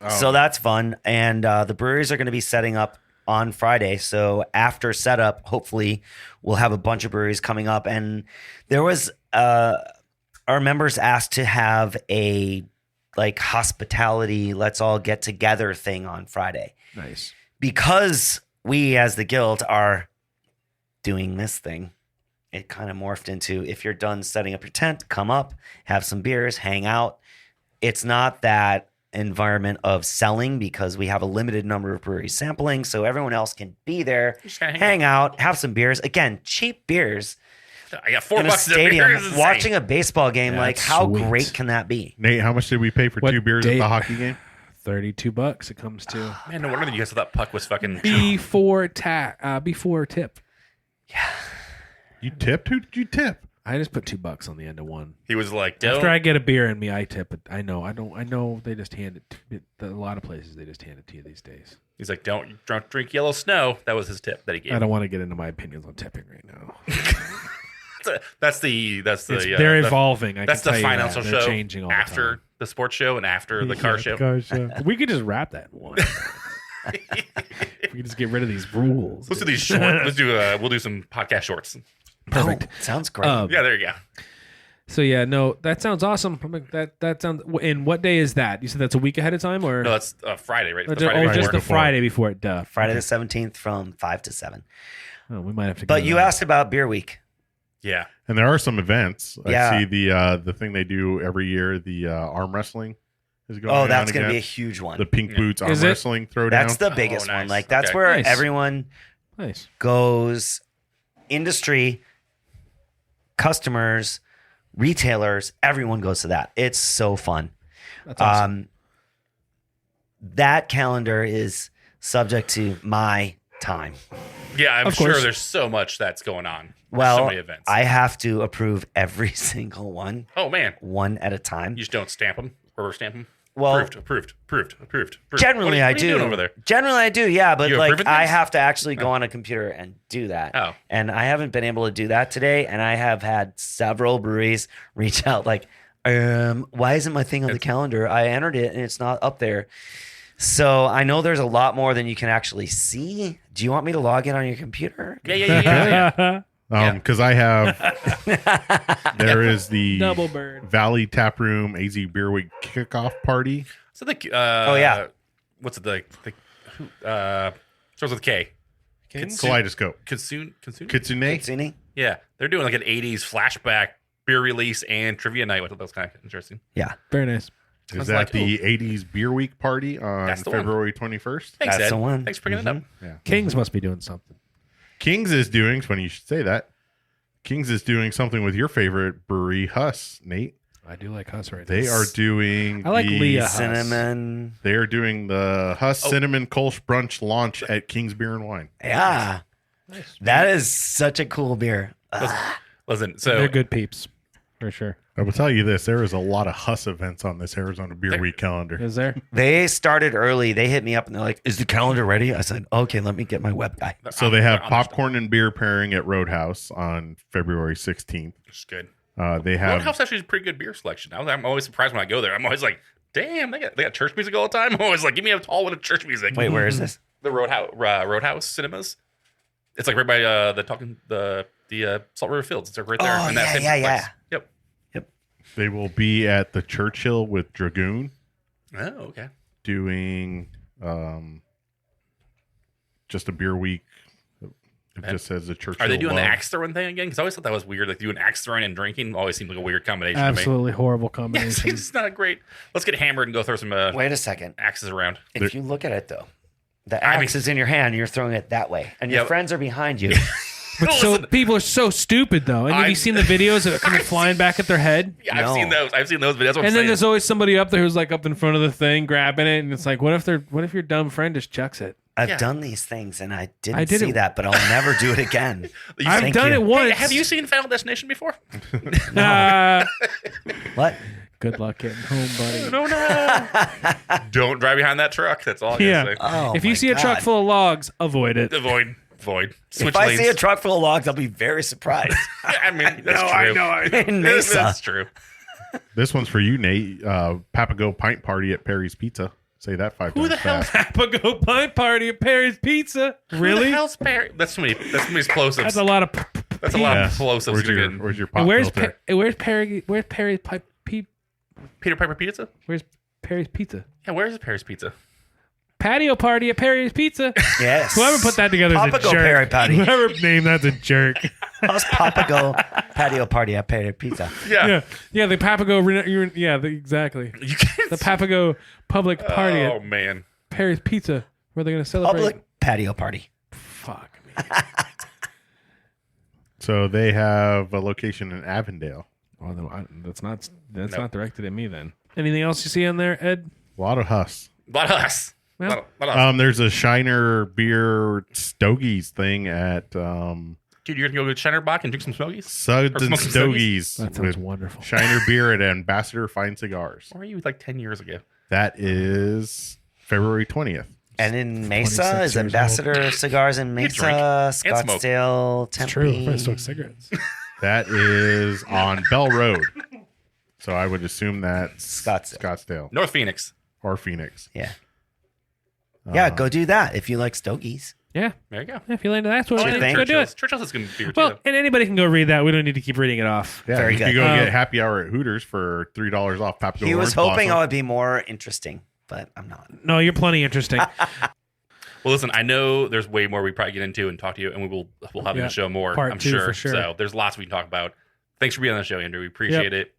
So that's fun. And the breweries are going to be setting up on Friday. So after setup, hopefully we'll have a bunch of breweries coming up. And there was our members asked to have a like hospitality, let's all get together thing on Friday. Nice. Because we as the guild are doing this thing. It kind of morphed into, if you're done setting up your tent, come up, have some beers, hang out. It's not that environment of selling because we have a limited number of breweries sampling, so everyone else can be there, Just kinda hang out, have some beers. Again, cheap beers I got $4 in a a stadium, beer is insane. watching a baseball game. Like, That's how sweet. great can that be? Nate, how much did we pay for What 2 beers at date? the hockey game? $32 it comes to. Man, no wonder you guys thought that puck was fucking. before tip. You tipped? Who did you tip? I just put $2 on the end of one. He was like, don't. After I get a beer in me, I tip. But I know they just hand it. A lot of places they just hand it to you these days. He's like, don't drink yellow snow. That was his tip that he gave. I don't want to get into my opinions on tipping right now. That's the They're evolving. I That's can the tell you financial that. They're show changing all after the time. the sports show and after the car show. We could just wrap that in one. We could just get rid of these rules. Let's do these short. We'll do some podcast shorts. Perfect. Oh, sounds great. Yeah, there you go. So yeah, no, that sounds awesome. I'm like, that sounds. And what day is that? You said that's a week ahead of time, or No, that's Friday, right? or The just, Friday or just before. the Friday before it? Duh. Friday the 17th from 5 to 7. Oh, we might have to. But go you to that. asked about Beer Week. Yeah. And there are some events. Yeah. I see the thing they do every year, the arm wrestling is going on. Oh, that's going to again. be a huge one. The Pink Boots arm Is it? wrestling throwdown. That's the biggest nice. one. Like, that's Okay. where Nice. everyone Nice. goes, industry, customers, retailers, everyone goes to that. It's so fun. That's awesome. That calendar is subject to my time. Yeah, I'm Of sure course. there's so much that's going on. There's Well, so many events. I have to approve every single one, Oh man, one at a time. you just don't stamp them, rubber stamp them. Well, approved. generally what are I you do. doing over there? Generally I do, yeah. But You like, approving I things? have to actually go on a computer and do that. Oh. And I haven't been able to do that today. And I have had several breweries reach out like, why isn't my thing on the calendar? I entered it and it's not up there. So I know there's a lot more than you can actually see. Do you want me to log in on your computer? Yeah. Because I have, there is the Double bird. Valley Tap Room AZ Beer Week kickoff party. So the Oh, yeah. what's it the starts with K. Kaleidoscope. Kitsune. Kitsune. Kitsune? Yeah, they're doing like an '80s flashback beer release and trivia night. Which was kind of interesting. Yeah. Very nice. Is was that like, the 80s Beer Week party on That's the one. February 21st? Thanks, That's Ed. the one. Thanks for bringing it up. Yeah. Kings must be doing something. Kings is doing, it's funny you should say that. Kings is doing something with your favorite brewery, Huss, Nate. I do like Huss right They are doing I like the Leah Huss. Cinnamon. They are doing the Huss Cinnamon Kolsch Brunch launch at King's Beer and Wine. Yeah. Nice. That is such a cool beer. Listen, so They're good peeps, for sure. I will tell you this, there is a lot of Huss events on this Arizona Beer Week calendar. Is there? They started early. They hit me up and they're like, is the calendar ready? I said, okay, let me get my web guy. So they have I'm popcorn and beer pairing at Roadhouse on February 16th. It's good. They have Roadhouse actually has a pretty good beer selection. I'm always surprised when I go there. I'm always like, damn, they got church music all the time. I'm always like, give me a tall one of church music. Wait, where is this? The Roadhouse Cinemas. It's like right by the Salt River Fields. It's like right there. Oh, in that yeah, same yeah, place. yeah. Yep. They will be at the Churchill with Dragoon Oh, okay. doing just a beer week. It just says the Churchill. Are they doing the Love. axe throwing thing again? Because I always thought that was weird. Like doing axe throwing and drinking always seemed like a weird combination to me. Absolutely horrible Yeah, combination. it's not great. Let's get hammered and go throw some Wait a second. axes around. If you look at it though, the I mean- axe is in your hand. You're throwing it that way, and your Yeah. friends are behind you. But so Listen, people are so stupid though. And have you I'm- seen the videos of it coming flying back at their head? yeah, I've No. seen those. I've seen those videos. That's what I'm And then saying. there's always somebody up there who's like up in front of the thing grabbing it, and it's like, what if your dumb friend just chucks it? I've Yeah. done these things, and I didn't I did see it. that, but I'll never do it again. I've Thank done you. it once. Hey, have you seen Final Destination before? What? Good luck getting home, buddy. No. Don't drive behind that truck. That's all I Yeah. gotta say. Oh, If you my see a truck God. full of logs, avoid it. Avoid. Switch If I lanes. see a truck full of logs, I'll be very surprised. I mean, that's true. In Mesa. That's true. This one's for you, Nate. Papago Pint Party at Perry's Pizza. Say that 5 Who times the hell's fast. Papago Pint Party at Perry's Pizza. Who Really? the hell's Perry? That's too many explosives. That's a lot of. That's a lot Yeah. of explosives. Where's you're your, getting. where's your pop And where's filter? Where's Perry's Peter Piper Pizza? Where's Perry's Pizza? Yeah, where's Perry's Pizza? patio party at Perry's Pizza. Yes. Whoever put that together is a Papago jerk. Perry Patty. Whoever named that's a jerk. How's Papago patio party at Perry Pizza? Yeah. The Papago. Exactly. You can't. The Papago public party Oh at man. Perry's Pizza, where they're going to celebrate. Public patio party. Fuck me. So they have a location in Avondale. Well, no, that's not directed at me then. Anything else you see on there, Ed? A lot of Huss. A lot of us. Well, There's a Shiner beer Stogies thing at Dude, you're gonna go to Shinerbach and drink some smokies? Suds Or and smoke some Stogies that sounds with wonderful. Shiner beer at Ambassador Fine Cigars. Or were you like 10 years ago? That is February 20th. And in Mesa 26 is years Ambassador Cigars in drink Mesa, and smoke. Scottsdale, It's true. I'm going to Tempe. smoke cigarettes. That is on Bell Road. So I would assume that's Scottsdale. Scottsdale North Phoenix. or Phoenix. Yeah. Yeah, go do that if you like Stogies. Yeah. There you go. If you're into that sort of Sure thing, thing. go do it. Churchill's is gonna be beer Well, too. and anybody can go read that. We don't need to keep reading it off. Yeah, Very you good. could go get happy hour at Hooters for $3 off Papago He was Orange hoping I Blossom. would be more interesting, but I'm not. No, you're plenty interesting. Well, listen, I know there's way more we probably get into and talk to you, and we'll have you on the show more. Part I'm 2 sure. for sure. So there's lots we can talk about. Thanks for being on the show, Andrew. We appreciate it.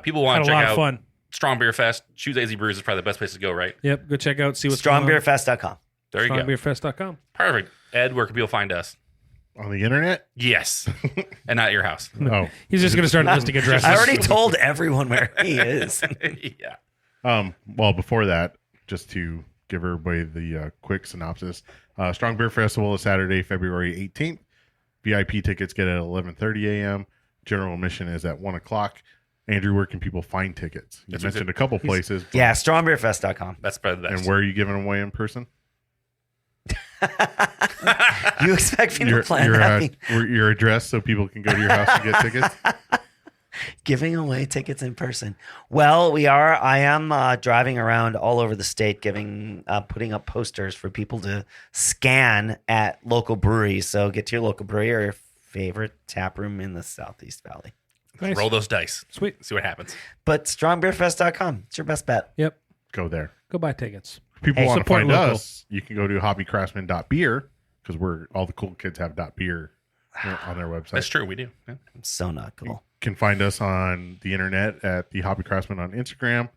People want Had to a check lot of out fun. Strong Beer Fest. Choose AZ Brews is probably the best place to go, right? Yep. Go check out. See what's going on. StrongBeerFest.com. There you go. StrongBeerFest.com. Perfect. Ed, where can people find us? On the internet? Yes, and not at your house. Oh. He's just going to start listing addresses. I already told everyone where he is. Yeah. Well, before that, just to give everybody the quick synopsis, Strong Beer Festival is Saturday, February 18th. VIP tickets get at 11:30 a.m. General admission is at 1 o'clock. Andrew, where can people find tickets? You That's mentioned it. a couple places. but- Yeah, StrongBeerFest.com. That's probably the best. And where are you giving them away in person? You expect me to plan having Your address so people can go to your house to get tickets? giving away tickets in person? Well, I am driving around all over the state, putting up posters for people to scan at local breweries. So get to your local brewery or your favorite tap room in the Southeast Valley. Nice. Roll those dice. Sweet. See what happens. But StrongBeerFest.com. It's your best bet. Yep. Go there. Go buy tickets. If people Hey, want to support find local. us, you can go to hoppycraftsmen.beer because all the cool kids have .beer on their website. That's true. We do. Yeah. I'm so not cool. You can find us on the internet at the Hoppy Craftsmen on Instagram.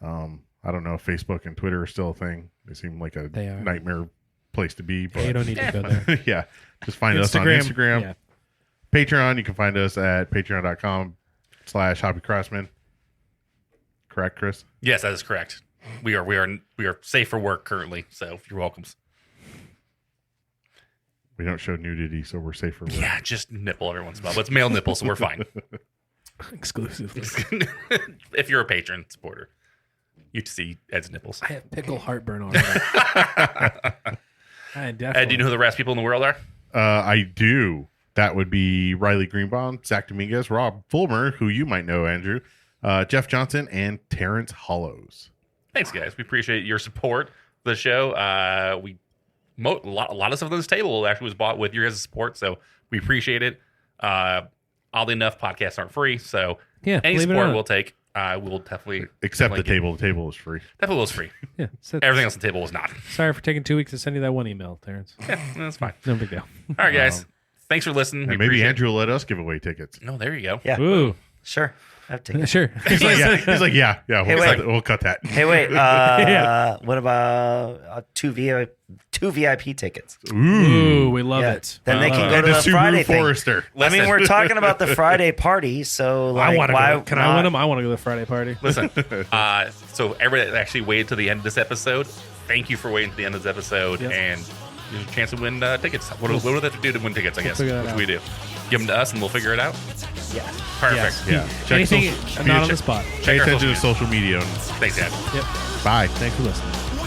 I don't know if Facebook and Twitter are still a thing. They seem like a They are. nightmare place to be. But You don't need to go there. yeah, just find us on Instagram. Yeah. Patreon, you can find us at patreon.com/hoppycraftsmen. Correct, Chris? Yes, that is correct. We are safe for work currently, so you're welcome. We don't show nudity, so we're safe for work. Yeah, just nipple every once in a while. But it's male nipple, so we're fine. Exclusively. If you're a patron supporter, you see Ed's nipples. I have pickle heartburn on that. I definitely. Ed, do you know who the rest people in the world are? I do. That would be Riley Greenbaum, Zach Dominguez, Rob Fulmer, who you might know, Andrew, Jeff Johnson, and Terrence Hollows. Thanks, guys. We appreciate your support of the show. A lot of stuff on this table actually was bought with your guys' support, so we appreciate it. Oddly enough, podcasts aren't free, so Yeah, any believe it or support not. we'll take. We'll definitely Except the definitely table. The table is free. Definitely was free. Yeah. So, Everything else on the table was not. sorry for taking 2 weeks to send you that one email, Terrence. Yeah, that's fine. No big deal. All right, guys. Thanks for listening. We And maybe appreciate Andrew will let us give away tickets. No, there you go. Yeah, Ooh. sure. I've taken. Sure. He's like, yeah. Hey, We'll cut that. Hey, wait. Yeah. What about two VIP tickets? Ooh, we love Yeah. it. Then they I can love go it. to And the a Subaru Friday thing. Forester. I mean, we're talking about the Friday party, so like, I want to why go. Can I win them? I want to go to the Friday party. Listen, so everybody that actually waited to the end of this episode, thank you for waiting to the end of this episode, Yep. and there's a chance to win tickets. What do they have to do to win tickets, I guess? figure that Which out. we do. Give them to us, and we'll figure it out. Yeah. Perfect. Yeah. Check Anything social- not on check- the spot. Pay Check our attention to social social media. Thanks, Dad. Yep. Bye. Thanks for listening.